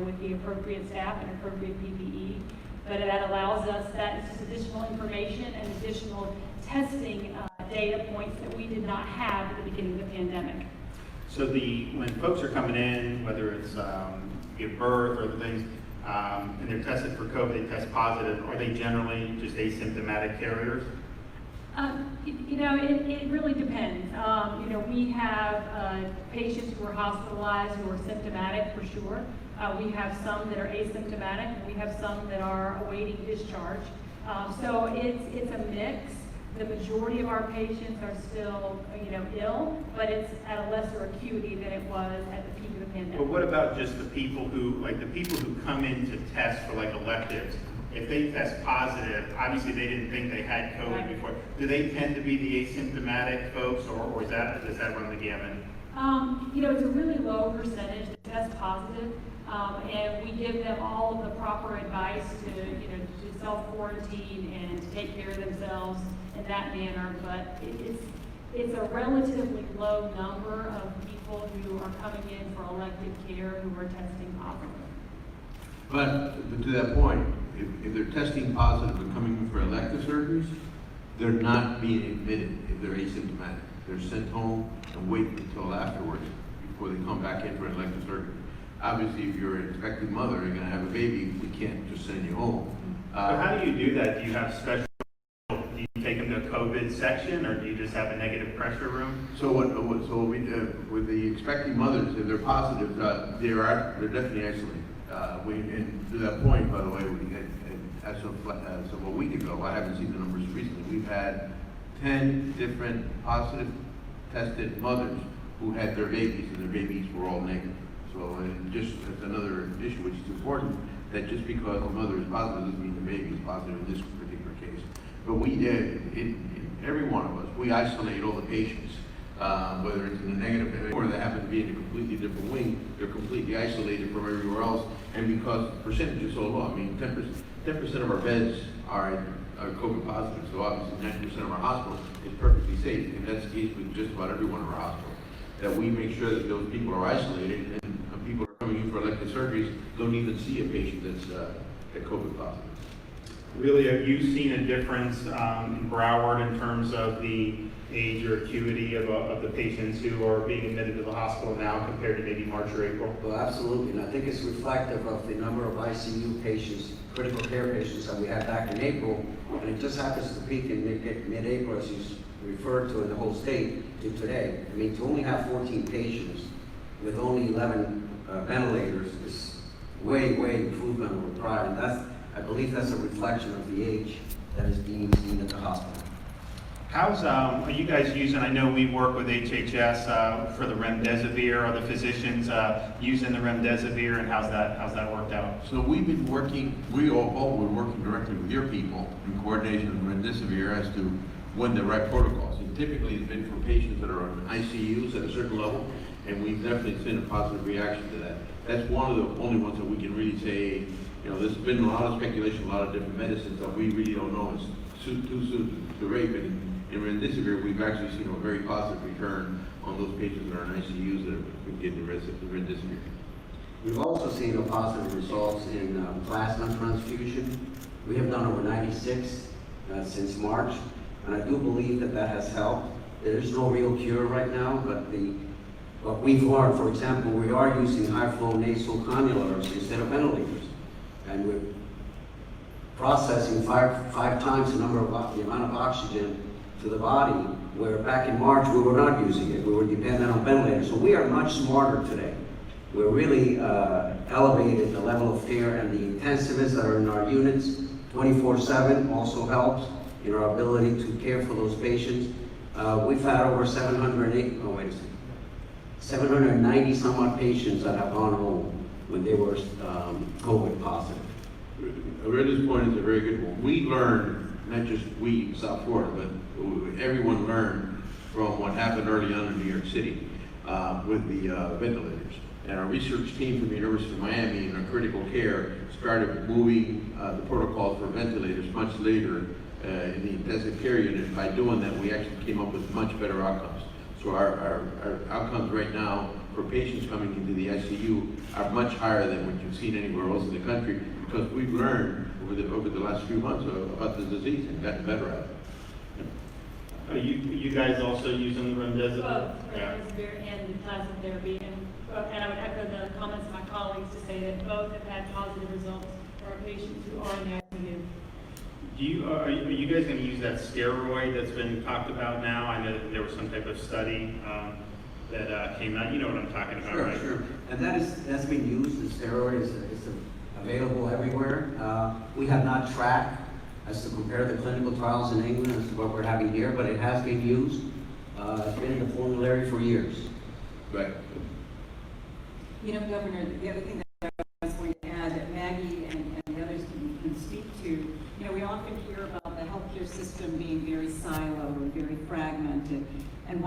with the appropriate staff and appropriate PPE. But that allows us, that is just additional information and additional testing data points that we did not have at the beginning of the pandemic. So when folks are coming in, whether it's give birth or other things, and they're tested for COVID, they test positive, are they generally just asymptomatic carriers? It really depends. We have patients who are hospitalized who are symptomatic for sure. We have some that are asymptomatic, and we have some that are awaiting discharge. So it's a mix. The majority of our patients are still, ill, but it's at a lesser acuity than it was at the peak of the pandemic. But what about just the people who come in to test for like electives, if they test positive, obviously they didn't think they had COVID before. Do they tend to be the asymptomatic folks, or does that run the gamut? It's a really low percentage that test positive, and we give them all of the proper advice to self-quarantine and to take care of themselves in that manner, but it's a relatively low number of people who are coming in for elective care who are testing positive. But to that point, if they're testing positive and coming in for elective surgeries, they're not being admitted if they're asymptomatic. They're sent home and wait until afterwards before they come back in for an elective surgery. Obviously, if you're an expecting mother and going to have a baby, we can't just send you home. But how do you do that? Do you have special, do you take them to a COVID section, or do you just have a negative pressure room? So we with the expecting mothers, if they're positive, they're definitely isolated. And to that point, by the way, as of a week ago, I haven't seen the numbers recently, we've had 10 different positive tested mothers who had their babies, and their babies were all negative. So that's another issue which is important, that just because the mother is positive doesn't mean the baby is positive in this particular case. But we did, in every one of us, we isolate all the patients, whether it's in the negative or they happen to be in a completely different wing, they're completely isolated from everywhere else. And because the percentage is so low, 10% of our beds are COVID positive, so obviously 90% of our hospitals is perfectly safe, and that's the case with just about every one of our hospitals. That we make sure that those people are isolated, and people are coming in for elective surgeries don't even see a patient that's COVID positive. Really, have you seen a difference in Broward in terms of the age or acuity of the patients who are being admitted to the hospital now compared to maybe March or April? Well, absolutely, and I think it's reflective of the number of ICU patients, critical care patients that we had back in April, and it just happens to peak in mid-April, as you referred to in the whole state, to today. I mean, to only have 14 patients with only 11 ventilators is way improvement over prior, and I believe that's a reflection of the age that is being seen at the hospital. Are you guys using, I know we work with HHS for the remdesivir, are the physicians using the remdesivir, and how's that worked out? So we've been working, we all were working directly with your people in coordination with remdesivir as to when the right protocols. And typically it's been for patients that are on ICUs at a certain level, and we've definitely seen a positive reaction to that. That's one of the only ones that we can really say, there's been a lot of speculation, a lot of different medicines that we really don't know. It's too soon to rate, but in remdesivir, we've actually seen a very positive return on those patients that are in ICUs that have been getting the remdesivir. We've also seen positive results in plasma transfusion. We have done over 96 since March, and I do believe that has helped. There's no real cure right now, but what we've learned, for example, we are using high-flow nasal cannulas instead of ventilators, and we're processing five times the amount of oxygen to the body, where back in March we were not using it. We were dependent on ventilators. So we are much smarter today. We're really elevated the level of care, and the intensivists that are in our units 24/7 also helps in our ability to care for those patients. We've had over 790 some odd patients that have gone home when they were COVID positive. Reda's point is a very good one. We learned, not just we in South Florida, but everyone learned from what happened early on in New York City with the ventilators. And our research team from the University of Miami and our critical care started moving the protocols for ventilators much later in the intensive care unit. By doing that, we actually came up with much better outcomes. So our outcomes right now for patients coming into the ICU are much higher than what you've seen anywhere else in the country, because we've learned over the last few months about the disease and gotten better at it. Are you guys also using the remdesivir? Both remdesivir and the plasma therapy, and I would echo the comments of my colleagues to say that both have had positive results for our patients who are in the ICU. Are you guys going to use that steroid that's been talked about now? I know that there was some type of study that came out. You know what I'm talking about, right? Sure. And that's been used. The steroid is available everywhere. We have not tracked as to compare the clinical trials in England as to what we're having here, but it has been used. It's been in the formulary for years. Right. Governor, the other thing that I was going to add that Maggie and the others can speak to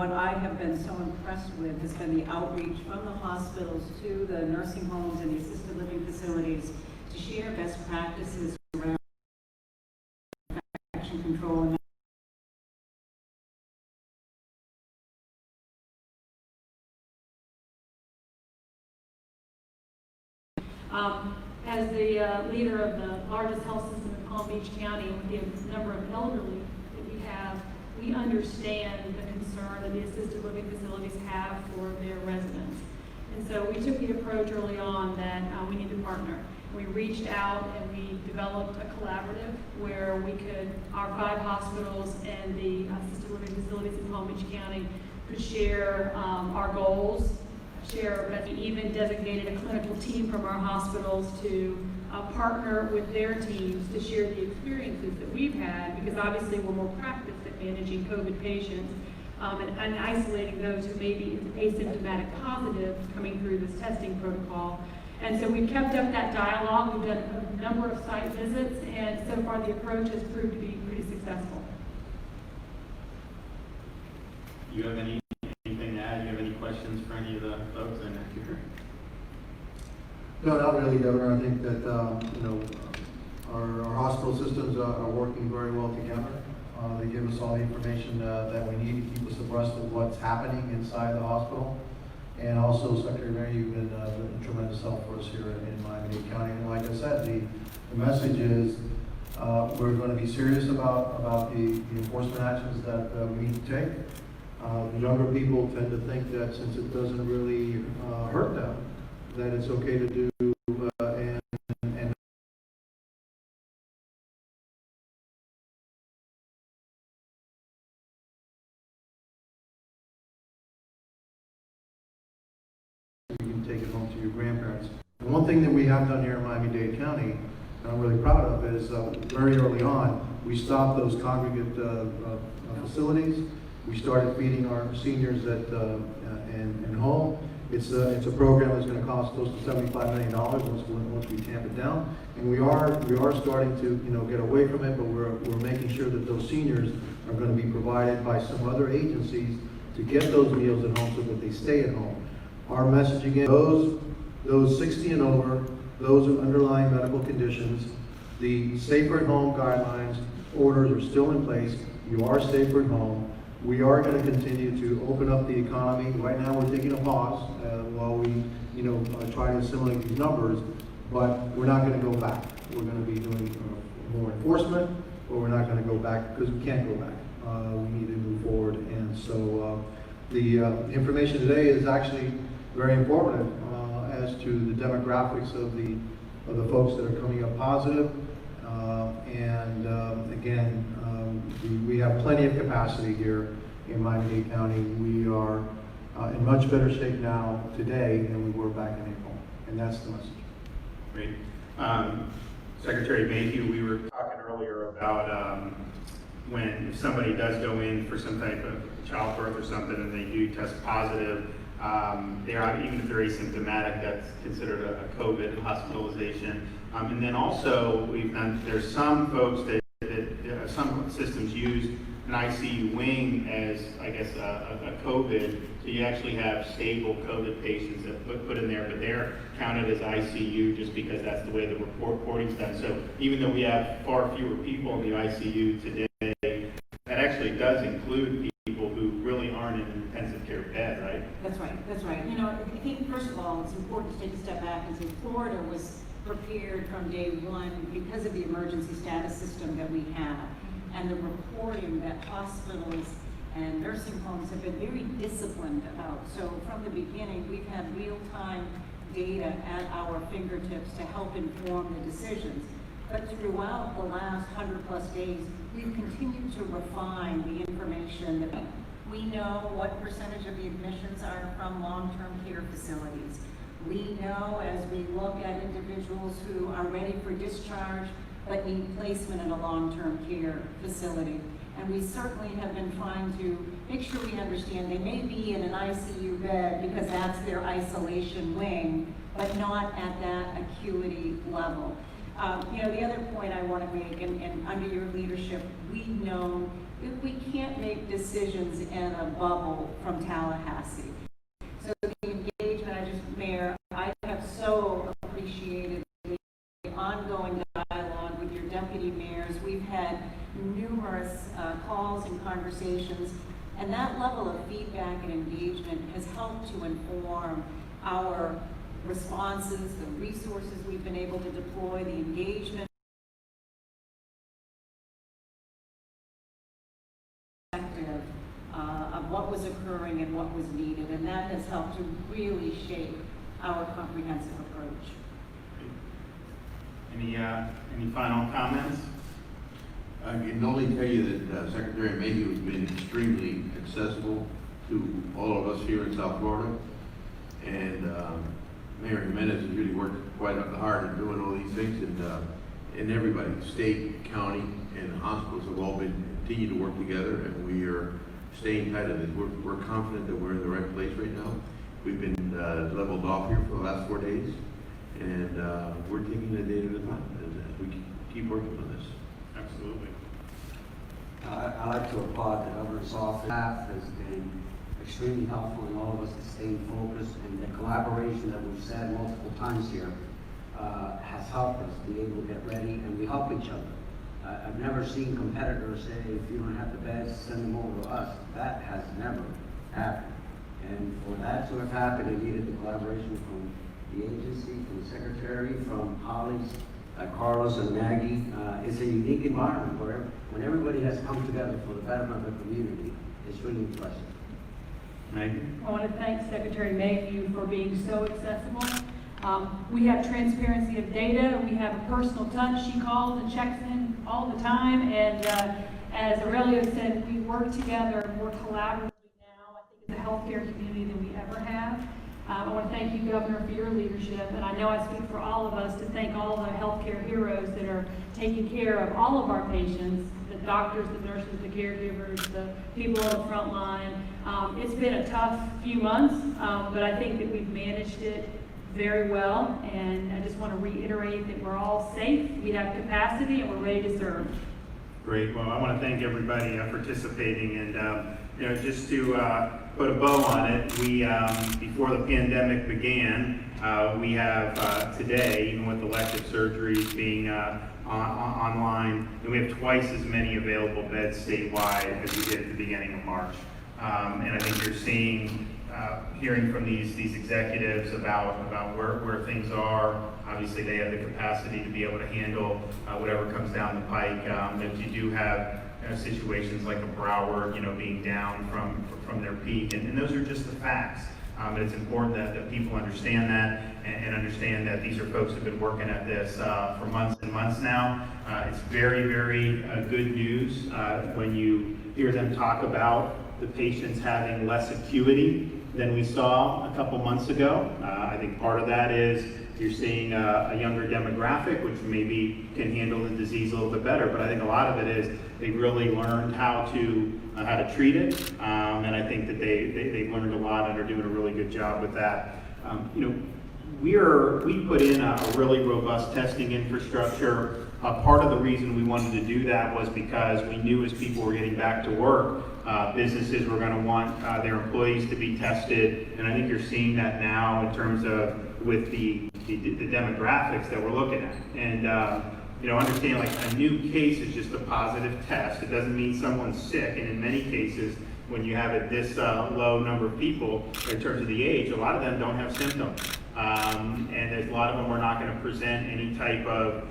what I have been so impressed with has been the outreach from the hospitals to the nursing homes and the assisted living facilities to share best practices around infection control and as the leader of the largest health system in Palm Beach County, with the number of elderly that we have, we understand the concern that the assisted living facilities have for their residents. And so we took the approach early on that we need to partner. We reached out and we developed a collaborative where we could, our 5 hospitals and the assisted living facilities in Palm Beach County could share our goals, we even designated a clinical team from our hospitals to partner with their teams to share the experiences that we've had, because obviously we're more practiced at managing COVID patients and isolating those who may be asymptomatic positive coming through this testing protocol. And so we've kept up that dialogue. We've done a number of site visits, and so far the approach has proved to be pretty successful. You have anything to add? You have any questions for any of the folks in here? No, not really, Governor. I think that, our hospital systems are working very well together. They give us all the information that we need to keep us abreast of what's happening inside the hospital. And also, Secretary Mary, you've been a tremendous help for us here in Miami-Dade County. And like I said, the message is we're going to be serious about the enforcement actions that we need to take. The younger people tend to think that since it doesn't really hurt them, that it's okay to do and you can take it home to your grandparents. And one thing that we have done here in Miami-Dade County, and I'm really proud of, is very early on, we stopped those congregate facilities. We started feeding our seniors in home. It's a program that's going to cost close to $75 million once we tamp it down. And we are starting to get away from it, but we're making sure that those seniors are going to be provided by some other agencies to get those meals at home so that they stay at home. Our message again, those 60 and over, those with underlying medical conditions, the safer at home guidelines, orders are still in place. You are safer at home. We are going to continue to open up the economy. Right now, we're taking a pause while we, try to assimilate these numbers, but we're not going to go back. We're going to be doing more enforcement, but we're not going to go back because we can't go back. We need to move forward, and so the information today is actually very informative as to the demographics of the folks that are coming up positive, and again. We have plenty of capacity here in Miami-Dade County. We are in much better shape now today than we were back in April, and that's the message. Great. Secretary Mayhew, we were talking earlier about when if somebody does go in for some type of childbirth or something and they do test positive, even if they're asymptomatic, that's considered a COVID hospitalization. And then also there's some folks that some systems use an ICU wing as, I guess, a COVID, so you actually have stable COVID patients that put in there, but they're counted as ICU just because that's the way the reporting's done. So even though we have far fewer people in the ICU today, that actually does include people who really aren't in an intensive care bed, right? That's right, that's right. I think first of all, it's important to take a step back and say Florida was prepared from day one because of the emergency status system that we have and the reporting that hospitals and nursing homes have been very disciplined about. So from the beginning, we've had real-time data at our fingertips to help inform the decisions. But throughout the last 100+ days, we've continued to refine the information. We know what percentage of the admissions are from long-term care facilities. We know as we look at individuals who are ready for discharge but need placement in a long-term care facility. And we certainly have been trying to make sure we understand they may be in an ICU bed because that's their isolation wing, but not at that acuity level. The other point I want to make, and under your leadership, we've known we can't make decisions in a bubble from Tallahassee. So the engagement, Mayor, I have so appreciated the ongoing dialogue with your deputy mayors. We've had numerous calls and conversations, and that level of feedback and engagement has helped to inform our responses, the resources we've been able to deploy, the engagement of what was occurring and what was needed, and that has helped to really shape our comprehensive approach. Any final comments? I can only tell you that Secretary Mayhew has been extremely accessible to all of us here in South Florida. And Mayor Jimenez has really worked quite hard at doing all these things. And everybody, state, county, and hospitals have all been continue to work together. And we are staying tight on this. We're confident that we're in the right place right now. We've been leveled off here for the last 4 days. And we're taking a day at a time as we keep working on this. Absolutely. I'd like to applaud the governor's office. Staff has been extremely helpful in all of us to stay focused, and the collaboration that we've said multiple times here has helped us be able to get ready, and we help each other. I've never seen competitors say, if you don't have the beds, send them over to us. That has never happened. And for that to have happened, it needed the collaboration from the agency, from the secretary, from colleagues like Carlos and Maggie. It's a unique environment where when everybody has come together for the betterment of the community, it's really impressive. Maggie? I want to thank Secretary Mayhew for being so accessible. We have transparency of data. We have a personal touch. She calls and checks in all the time. And as Aurelio said, we work together more collaboratively now, I think, in the healthcare community than we ever have. I want to thank you, Governor, for your leadership. And I know I speak for all of us to thank all the healthcare heroes that are taking care of all of our patients, the doctors, the nurses, the caregivers, the people on the front line. It's been a tough few months, but I think that we've managed it very well. And I just want to reiterate that we're all safe, we have capacity, and we're ready to serve. Great. Well, I want to thank everybody participating, and just to put a bow on it, we before the pandemic began, we have today, even with elective surgeries being online, and we have twice as many available beds statewide as we did at the beginning of March. And I think you're seeing, hearing from these executives about where things are. Obviously, they have the capacity to be able to handle whatever comes down the pike. If you do have situations like a Broward, being down from their peak, and those are just the facts. But it's important that people understand that and understand that these are folks who've been working at this for months and months now. It's very, very good news when you hear them talk about the patients having less acuity than we saw a couple months ago. I think part of that is you're seeing a younger demographic, which maybe can handle the disease a little bit better. But I think a lot of it is they really learned how to treat it, and I think that they learned a lot and are doing a really good job with that. We put in a really robust testing infrastructure. Part of the reason we wanted to do that was because we knew as people were getting back to work, businesses were going to want their employees to be tested, and I think you're seeing that now in terms of with the demographics that we're looking at. And understand, like, a new case is just a positive test. It doesn't mean someone's sick, and in many cases, when you have this low number of people in terms of the age, a lot of them don't have symptoms. And there's a lot of them are not going to present any type of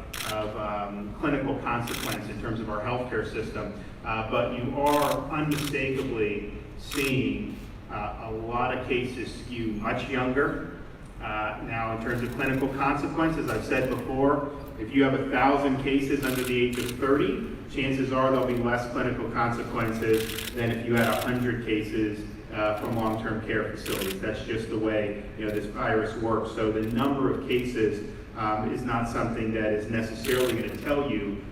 clinical consequence in terms of our healthcare system. But you are unmistakably seeing a lot of cases skew much younger. Now, in terms of clinical consequences, I've said before, if you have 1,000 cases under the age of 30, chances are there'll be less clinical consequences than if you had 100 cases from long-term care facilities. That's just the way this virus works. So the number of cases is not something that is necessarily going to tell you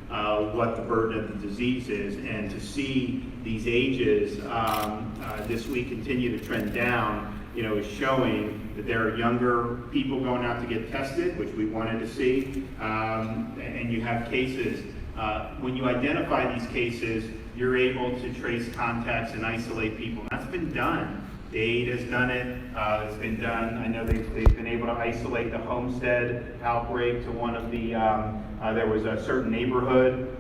what the burden of the disease is. And to see these ages this week continue to trend down, is showing that there are younger people going out to get tested, which we wanted to see, and you have cases. When you identify these cases, you're able to trace contacts and isolate people. That's been done. Dade has done it. It's been done. I know they've been able to isolate the Homestead outbreak to one of the, there was a certain neighborhood,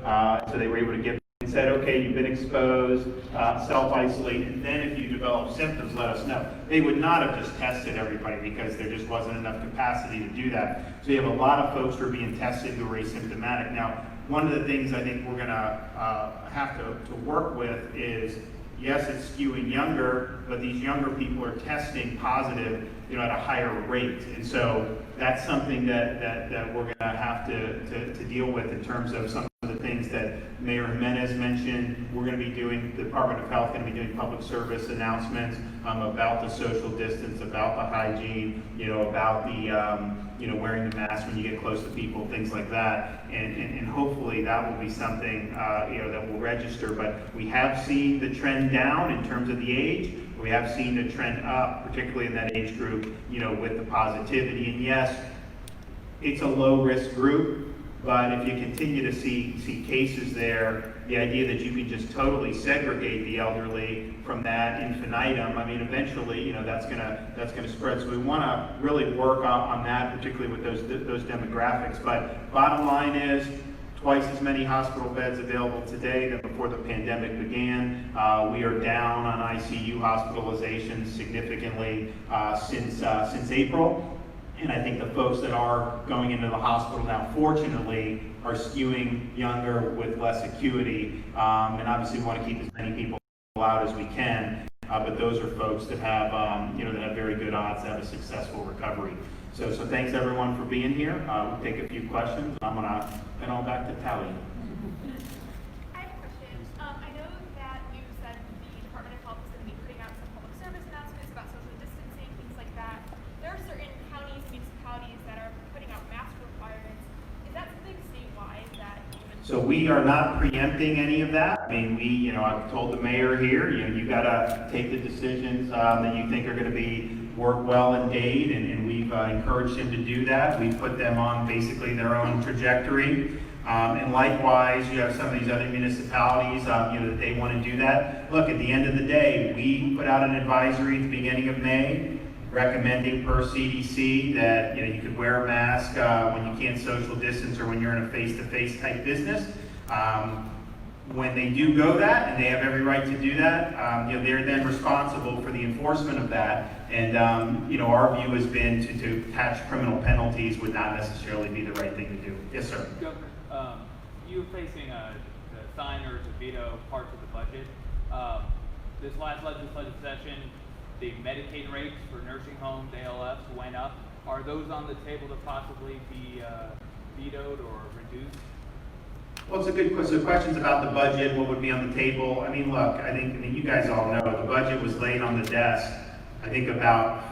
so they were able to get and said, okay, you've been exposed, self-isolate, and then if you develop symptoms, let us know. They would not have just tested everybody because there just wasn't enough capacity to do that. So you have a lot of folks who are being tested who are asymptomatic. Now, one of the things I think we're gonna have to work with is, yes, it's skewing younger, but these younger people are testing positive, at a higher rate. And so that's something that we're gonna have to deal with in terms of some of the things that Mayor Jimenez mentioned. We're gonna be doing, the Department of Health gonna be doing public service announcements about the social distance, about the hygiene, about the, wearing the mask when you get close to people, things like that. And hopefully that will be something, that will register. But we have seen the trend down in terms of the age. We have seen the trend up, particularly in that age group, with the positivity. And yes, it's a low-risk group, but if you continue to see cases there, the idea that you can just totally segregate the elderly from that infinitum, I mean, eventually, that's gonna spread. So we want to really work on that, particularly with those demographics. But bottom line is, twice as many hospital beds available today than before the pandemic began. We are down on ICU hospitalizations significantly since April. And I think the folks that are going into the hospital now, fortunately, are skewing younger with less acuity. And obviously we want to keep as many people out as we can. But those are folks that have, that have very good odds to have a successful recovery. So thanks everyone for being here. We'll take a few questions. I'm gonna head on back to Tally. I have a question. I know that you said the Department of Health is going to be putting out some public service announcements about social distancing, things like that. There are certain counties and municipalities that are putting out mask requirements. Is that something statewide that even? So we are not preempting any of that. I mean, I've told the mayor here, you gotta take the decisions that you think are gonna work well in Dade, and we've encouraged him to do that. We've put them on basically their own trajectory. And likewise, you have some of these other municipalities, that they want to do that. Look, at the end of the day, we put out an advisory at the beginning of May recommending per CDC that, you could wear a mask when you can't social distance or when you're in a face-to-face type business. When they do go that, and they have every right to do that, they're then responsible for the enforcement of that. And, our view has been to attach criminal penalties would not necessarily be the right thing to do. Yes, sir. Governor, you were facing the sign or to veto parts of the budget. This last legislative session, the Medicaid rates for nursing homes, ALFs, went up. Are those on the table to possibly be vetoed or reduced? Well, it's a good question. So questions about the budget, what would be on the table. I mean, look, I think you guys all know the budget was laid on the desk, I think about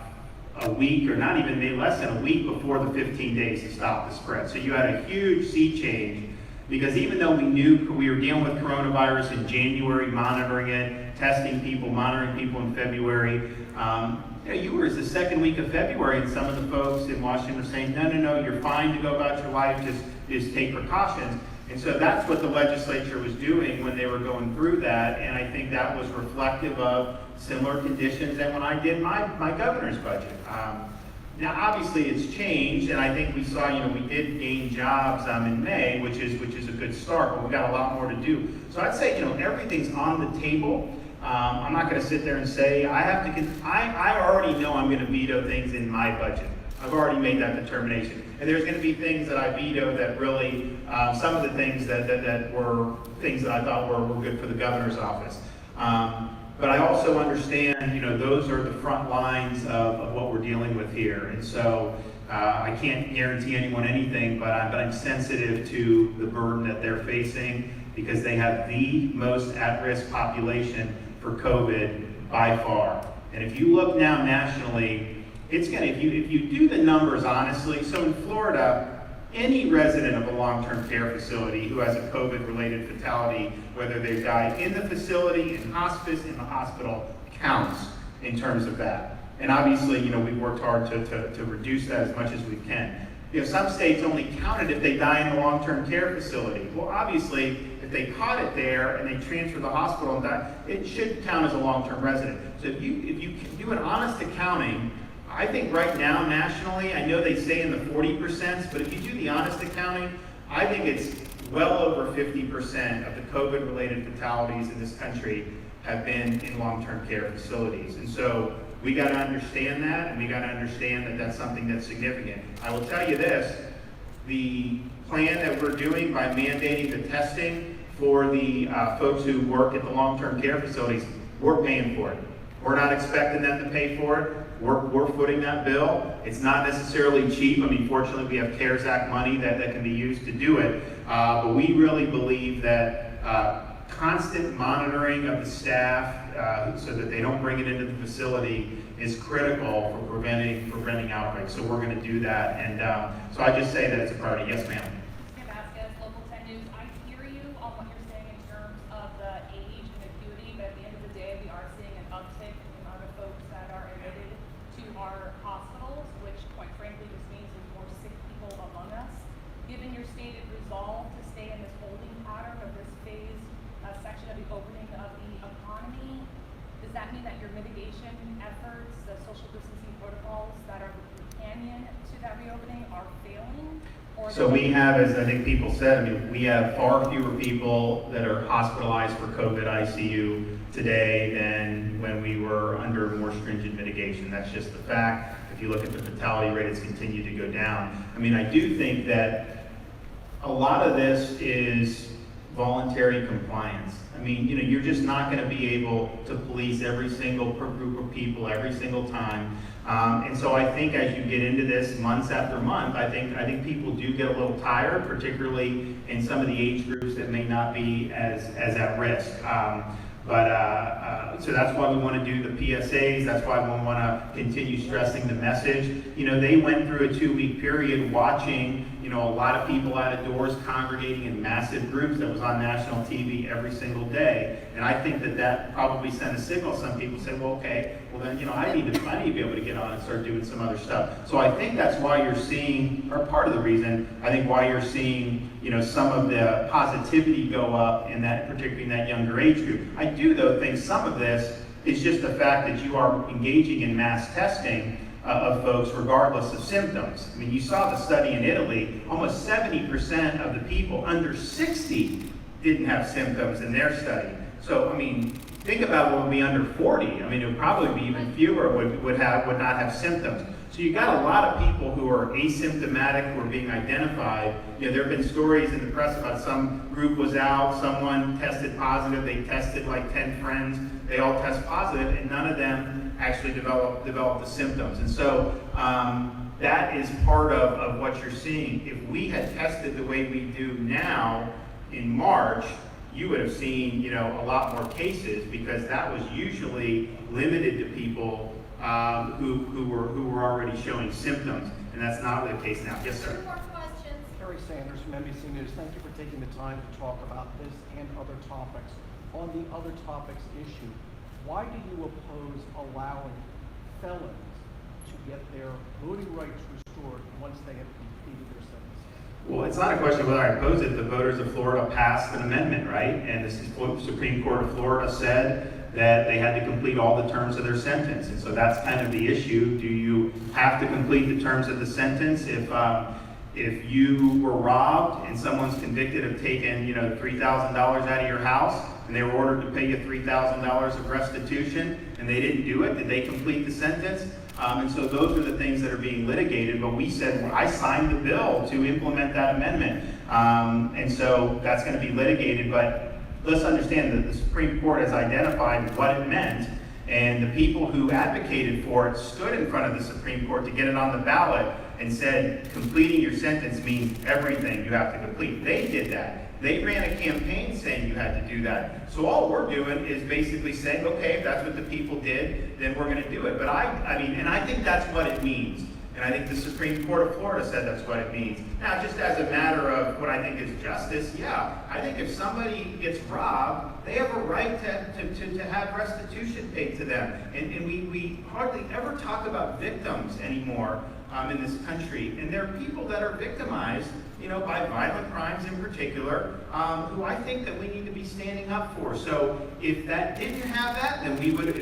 a week or not even, maybe less than a week before the 15 days to stop the spread. So you had a huge sea change because even though we knew we were dealing with coronavirus in January, monitoring it, testing people, monitoring people in February, you were the second week of February and some of the folks in Washington were saying, no, you're fine to go about your life, just take precautions. And so that's what the legislature was doing when they were going through that, and I think that was reflective of similar conditions than when I did my governor's budget. Now, obviously, it's changed, and I think we saw, we did gain jobs in May, which is a good start, but we got a lot more to do. So I'd say, everything's on the table. I'm not going to sit there and say I already know I'm going to veto things in my budget. I've already made that determination. And there's going to be things that I veto that really, some of the things that were things that I thought were good for the governor's office. But I also understand, those are the front lines of what we're dealing with here. And so I can't guarantee anyone anything, but I'm sensitive to the burden that they're facing because they have the most at-risk population for COVID by far. And if you look now nationally, it's going to, if you do the numbers honestly, so in Florida, any resident of a long-term care facility who has a COVID-related fatality, whether they die in the facility, in hospice, in the hospital, counts in terms of that. And obviously, we've worked hard to reduce that as much as we can. some states only count it if they die in a long-term care facility. Well, obviously, if they caught it there and they transfer the hospital and die, it should count as a long-term resident. So if you do an honest accounting, I think right now nationally, I know they say in the 40%, but if you do the honest accounting, I think it's well over 50% of the COVID-related fatalities in this country have been in long-term care facilities. And so we got to understand that, and we got to understand that that's something that's significant. I will tell you this, the plan that we're doing by mandating the testing for the folks who work at the long-term care facilities, we're paying for it. We're not expecting them to pay for it. We're footing that bill. It's not necessarily cheap. I mean, fortunately, we have CARES Act money that can be used to do it. But we really believe that constant monitoring of the staff so that they don't bring it into the facility is critical for preventing outbreaks. So we're going to do that. And so I just say that it's a priority. Yes, ma'am. Local 10 News. I hear you on what you're saying in terms of the age and acuity, but at the end of the day, we are seeing an uptick in the amount of folks that are admitted to our hospitals, which quite frankly just means there's more sick people among us. Given your stated resolve to stay in this holding pattern of this phased section of the opening of the economy, does that mean that your mitigation efforts, the social distancing protocols that are the companion to that reopening are failing? So we have, as I think people said, I mean, we have far fewer people that are hospitalized for COVID ICU today than when we were under more stringent mitigation. That's just the fact. If you look at the fatality rate, it's continued to go down. I mean, I do think that a lot of this is voluntary compliance. I mean, you're just not going to be able to police every single group of people every single time. And so I think as you get into this months after month, I think people do get a little tired, particularly in some of the age groups that may not be as at risk. So that's why we want to do the PSAs. That's why we want to continue stressing the message. They went through a 2-week period watching, a lot of people out of doors congregating in massive groups that was on national TV every single day. And I think that probably sent a signal. Some people said, well, okay, well then, I need to be able to get on and start doing some other stuff. So I think that's why you're seeing, or part of the reason, I think why you're seeing, some of the positivity go up particularly in that younger age group. I do, though, think some of this is just the fact that you are engaging in mass testing of folks regardless of symptoms. I mean, you saw the study in Italy, almost 70% of the people under 60 didn't have symptoms in their study. So, I mean, think about what would be under 40. I mean, it would probably be even fewer would not have symptoms. So you got a lot of people who are asymptomatic, who are being identified. There have been stories in the press about some group was out, someone tested positive, they tested like 10 friends, they all test positive, and none of them actually developed the symptoms. And so that is part of what you're seeing. If we had tested the way we do now in March, you would have seen, a lot more cases, because that was usually limited to people who were already showing symptoms, and that's not the case now. Yes, sir. More questions? Terry Sanders from NBC News. Thank you for taking the time to talk about this and other topics. On the other topics issue, why do you oppose allowing felons to get their voting rights restored once they have completed their sentence? Well, it's not a question of whether I oppose it. The voters of Florida passed an amendment, right? And the Supreme Court of Florida said that they had to complete all the terms of their sentence. And so that's kind of the issue. Do you have to complete the terms of the sentence? If you were robbed and someone's convicted of taking, $3,000 out of your house, and they were ordered to pay you $3,000 of restitution, and they didn't do it, did they complete the sentence? And so those are the things that are being litigated, but we said, well, I signed the bill to implement that amendment. And so that's going to be litigated, but let's understand that the Supreme Court has identified what it meant, and the people who advocated for it stood in front of the Supreme Court to get it on the ballot and said, completing your sentence means everything you have to complete. They did that. They ran a campaign saying you had to do that. So all we're doing is basically saying, okay, if that's what the people did, then we're going to do it. But I think that's what it means. And I think the Supreme Court of Florida said that's what it means. Now, just as a matter of what I think is justice, yeah, I think if somebody gets robbed, they have a right to have restitution paid to them. And we hardly ever talk about victims anymore. in this country. And there are people that are victimized, by violent crimes in particular, who I think that we need to be standing up for. So if that didn't have that, then we would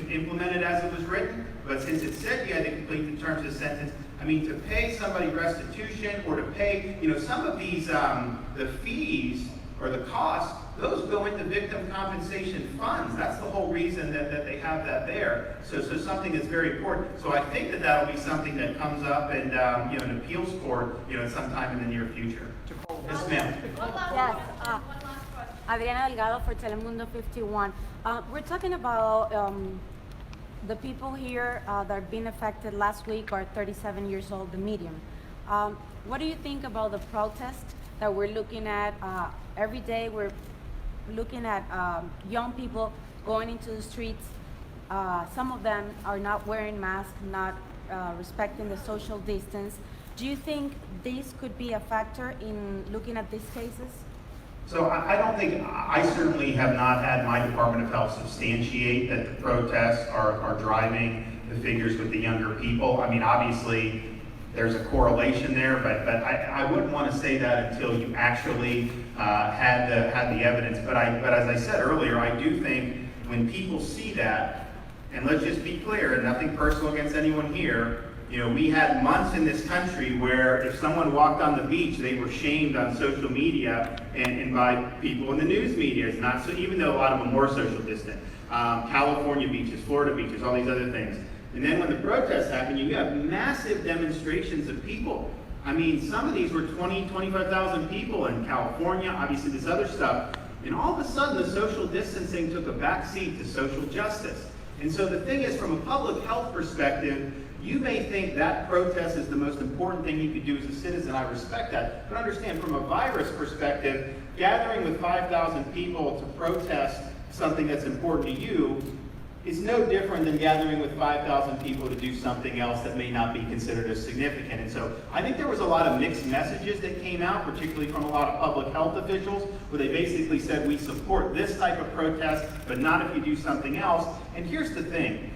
implement it as it was written. But since it said you had to complete the terms of the sentence, I mean, to pay somebody restitution or to pay, some of these, the fees or the costs, those go into victim compensation funds. That's the whole reason that they have that there. So something that's very important. So I think that that'll be something that comes up and, an appeals court, sometime in the near future. Yes, ma'am. Yes, Adriana Delgado for Telemundo 51. We're talking about the people here that are being affected last week are 37 years old, the medium. What do you think about the protest that we're looking at every day? We're looking at young people going into the streets. Some of them are not wearing masks, not respecting the social distance. Do you think this could be a factor in looking at these cases? So I don't think, I certainly have not had my Department of Health substantiate that the protests are driving the figures with the younger people. I mean, obviously, there's a correlation there, but I wouldn't want to say that until you actually had the evidence. But as I said earlier, I do think when people see that, and let's just be clear, and nothing personal against anyone here, we had months in this country where if someone walked on the beach, they were shamed on social media and by people in the news media. It's not so, even though a lot of them were social distant. California beaches, Florida beaches, all these other things. And then when the protests happen, you have massive demonstrations of people. I mean, some of these were 20, 25,000 people in California, obviously this other stuff. And all of a sudden, the social distancing took a backseat to social justice. And so the thing is, from a public health perspective, you may think that protest is the most important thing you could do as a citizen. I respect that. But understand, from a virus perspective, gathering with 5,000 people to protest something that's important to you is no different than gathering with 5,000 people to do something else that may not be considered as significant. And so I think there was a lot of mixed messages that came out, particularly from a lot of public health officials, where they basically said, we support this type of protest, but not if you do something else. And here's the thing.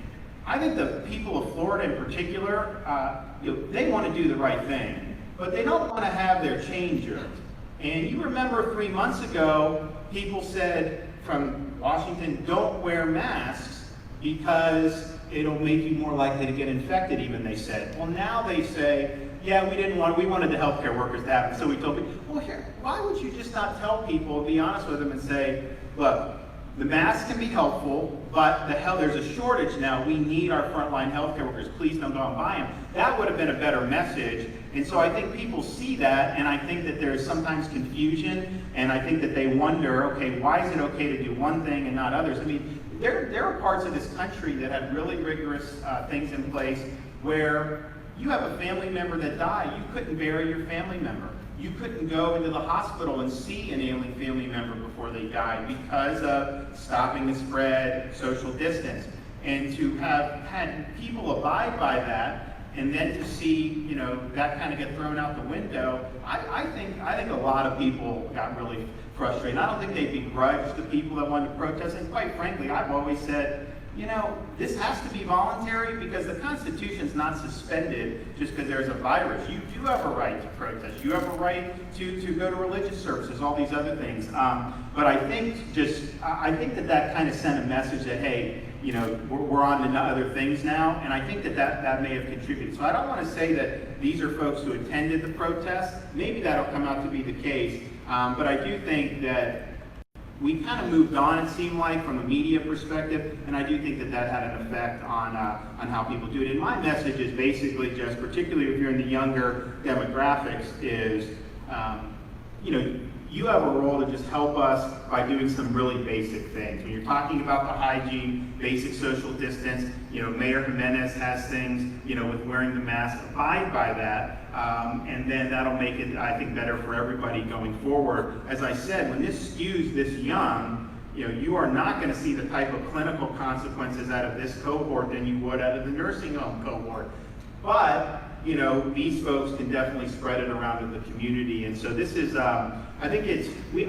I think the people of Florida in particular, they want to do the right thing, but they don't want to have their chain jerked. And you remember 3 months ago, people said from Washington, don't wear masks because it'll make you more likely to get infected, even, they said. Well, now they say, yeah, we wanted the healthcare workers to have it, so we told people, well, here, why would you just not tell people, be honest with them and say, look, the mask can be helpful, but there's a shortage now. We need our frontline healthcare workers. Please don't go and buy them. That would have been a better message. And so I think people see that, and I think that there's sometimes confusion, and I think that they wonder, okay, why is it okay to do one thing and not others? I mean, there are parts of this country that have really rigorous things in place where you have a family member that died. You couldn't bury your family member. You couldn't go into the hospital and see an ailing family member before they died because of stopping the spread, social distance. And to have had people abide by that, and then to see, that kind of get thrown out the window, I think a lot of people got really frustrated. I don't think they begrudged the people that wanted to protest, and quite frankly, I've always said, this has to be voluntary because the Constitution's not suspended just because there's a virus. You do have a right to protest. You have a right to go to religious services, all these other things. But I think that kind of sent a message that, hey, we're on to other things now, and I think that may have contributed. So I don't want to say that these are folks who attended the protest. Maybe that'll come out to be the case. But I do think that we kind of moved on, it seemed like, from a media perspective, and I do think that had an effect on how people do it. And my message is basically just, particularly if you're in the younger demographics, is, you have a role to just help us by doing some really basic things. When you're talking about the hygiene, basic social distance, Mayor Jimenez has things, with wearing the mask, abide by that, and then that'll make it, I think, better for everybody going forward. As I said, when this skews this young, you are not going to see the type of clinical consequences out of this cohort than you would out of the nursing home cohort. But, these folks can definitely spread it around in the community. And so this is, I think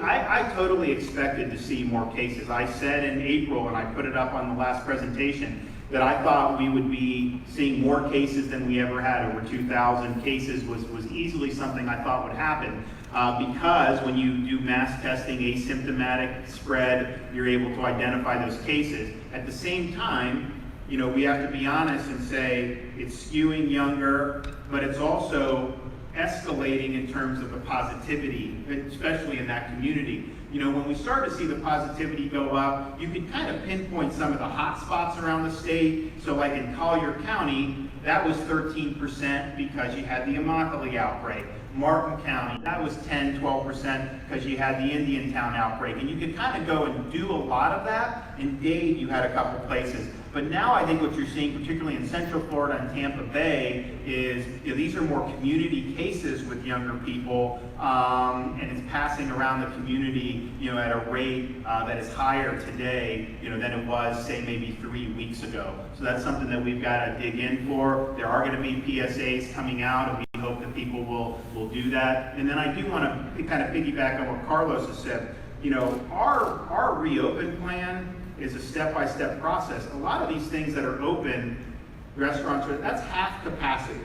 I totally expected to see more cases. I said in April, and I put it up on the last presentation, that I thought we would be seeing more cases than we ever had. Over 2,000 cases was easily something I thought would happen. Because when you do mass testing, asymptomatic spread, you're able to identify those cases. At the same time, we have to be honest and say it's skewing younger, but it's also escalating in terms of the positivity, especially in that community. When we start to see the positivity go up, you can kind of pinpoint some of the hot spots around the state. So like in Collier County, that was 13% because you had the Immokalee outbreak. Martin County, that was 10, 12% because you had the Indiantown outbreak. And you could kind of go and do a lot of that. In Dade, you had a couple places. But now I think what you're seeing, particularly in Central Florida and Tampa Bay, is these are more community cases with younger people, and it's passing around the community, at a rate that is higher today, than it was, say, maybe 3 weeks ago. So that's something that we've got to dig in for. There are going to be PSAs coming out, and we hope that people will do that. And then I do want to kind of piggyback on what Carlos has said. Our reopen plan is a step-by-step process. A lot of these things that are open, restaurants, that's half capacity.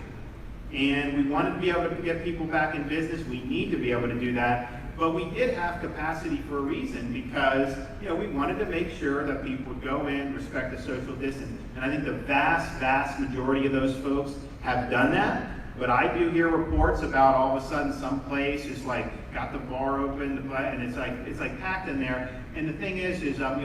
And we wanted to be able to get people back in business. We need to be able to do that. But we did have capacity for a reason because, we wanted to make sure that people would go in, respect the social distance. And I think the vast majority of those folks have done that. But I do hear reports about all of a sudden some place is got the bar open, and it's like packed in there. And the thing is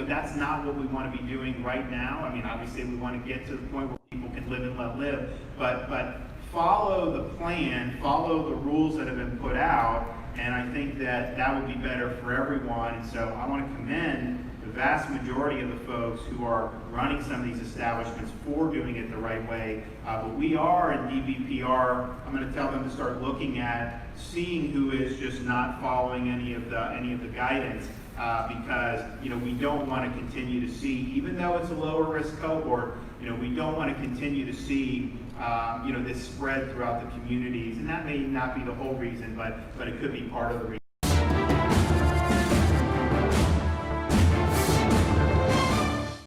that's not what we want to be doing right now. I mean, obviously we want to get to the point where people can live and let live, but follow the plan, follow the rules that have been put out, and I think that would be better for everyone. And so I want to commend the vast majority of the folks who are running some of these establishments for doing it the right way. But we are in DBPR, I'm going to tell them to start looking at seeing who is just not following any of the guidance. Because we don't want to continue to see, even though it's a lower risk cohort, we don't want to continue to see this spread throughout the communities. And that may not be the whole reason, but it could be part of the reason.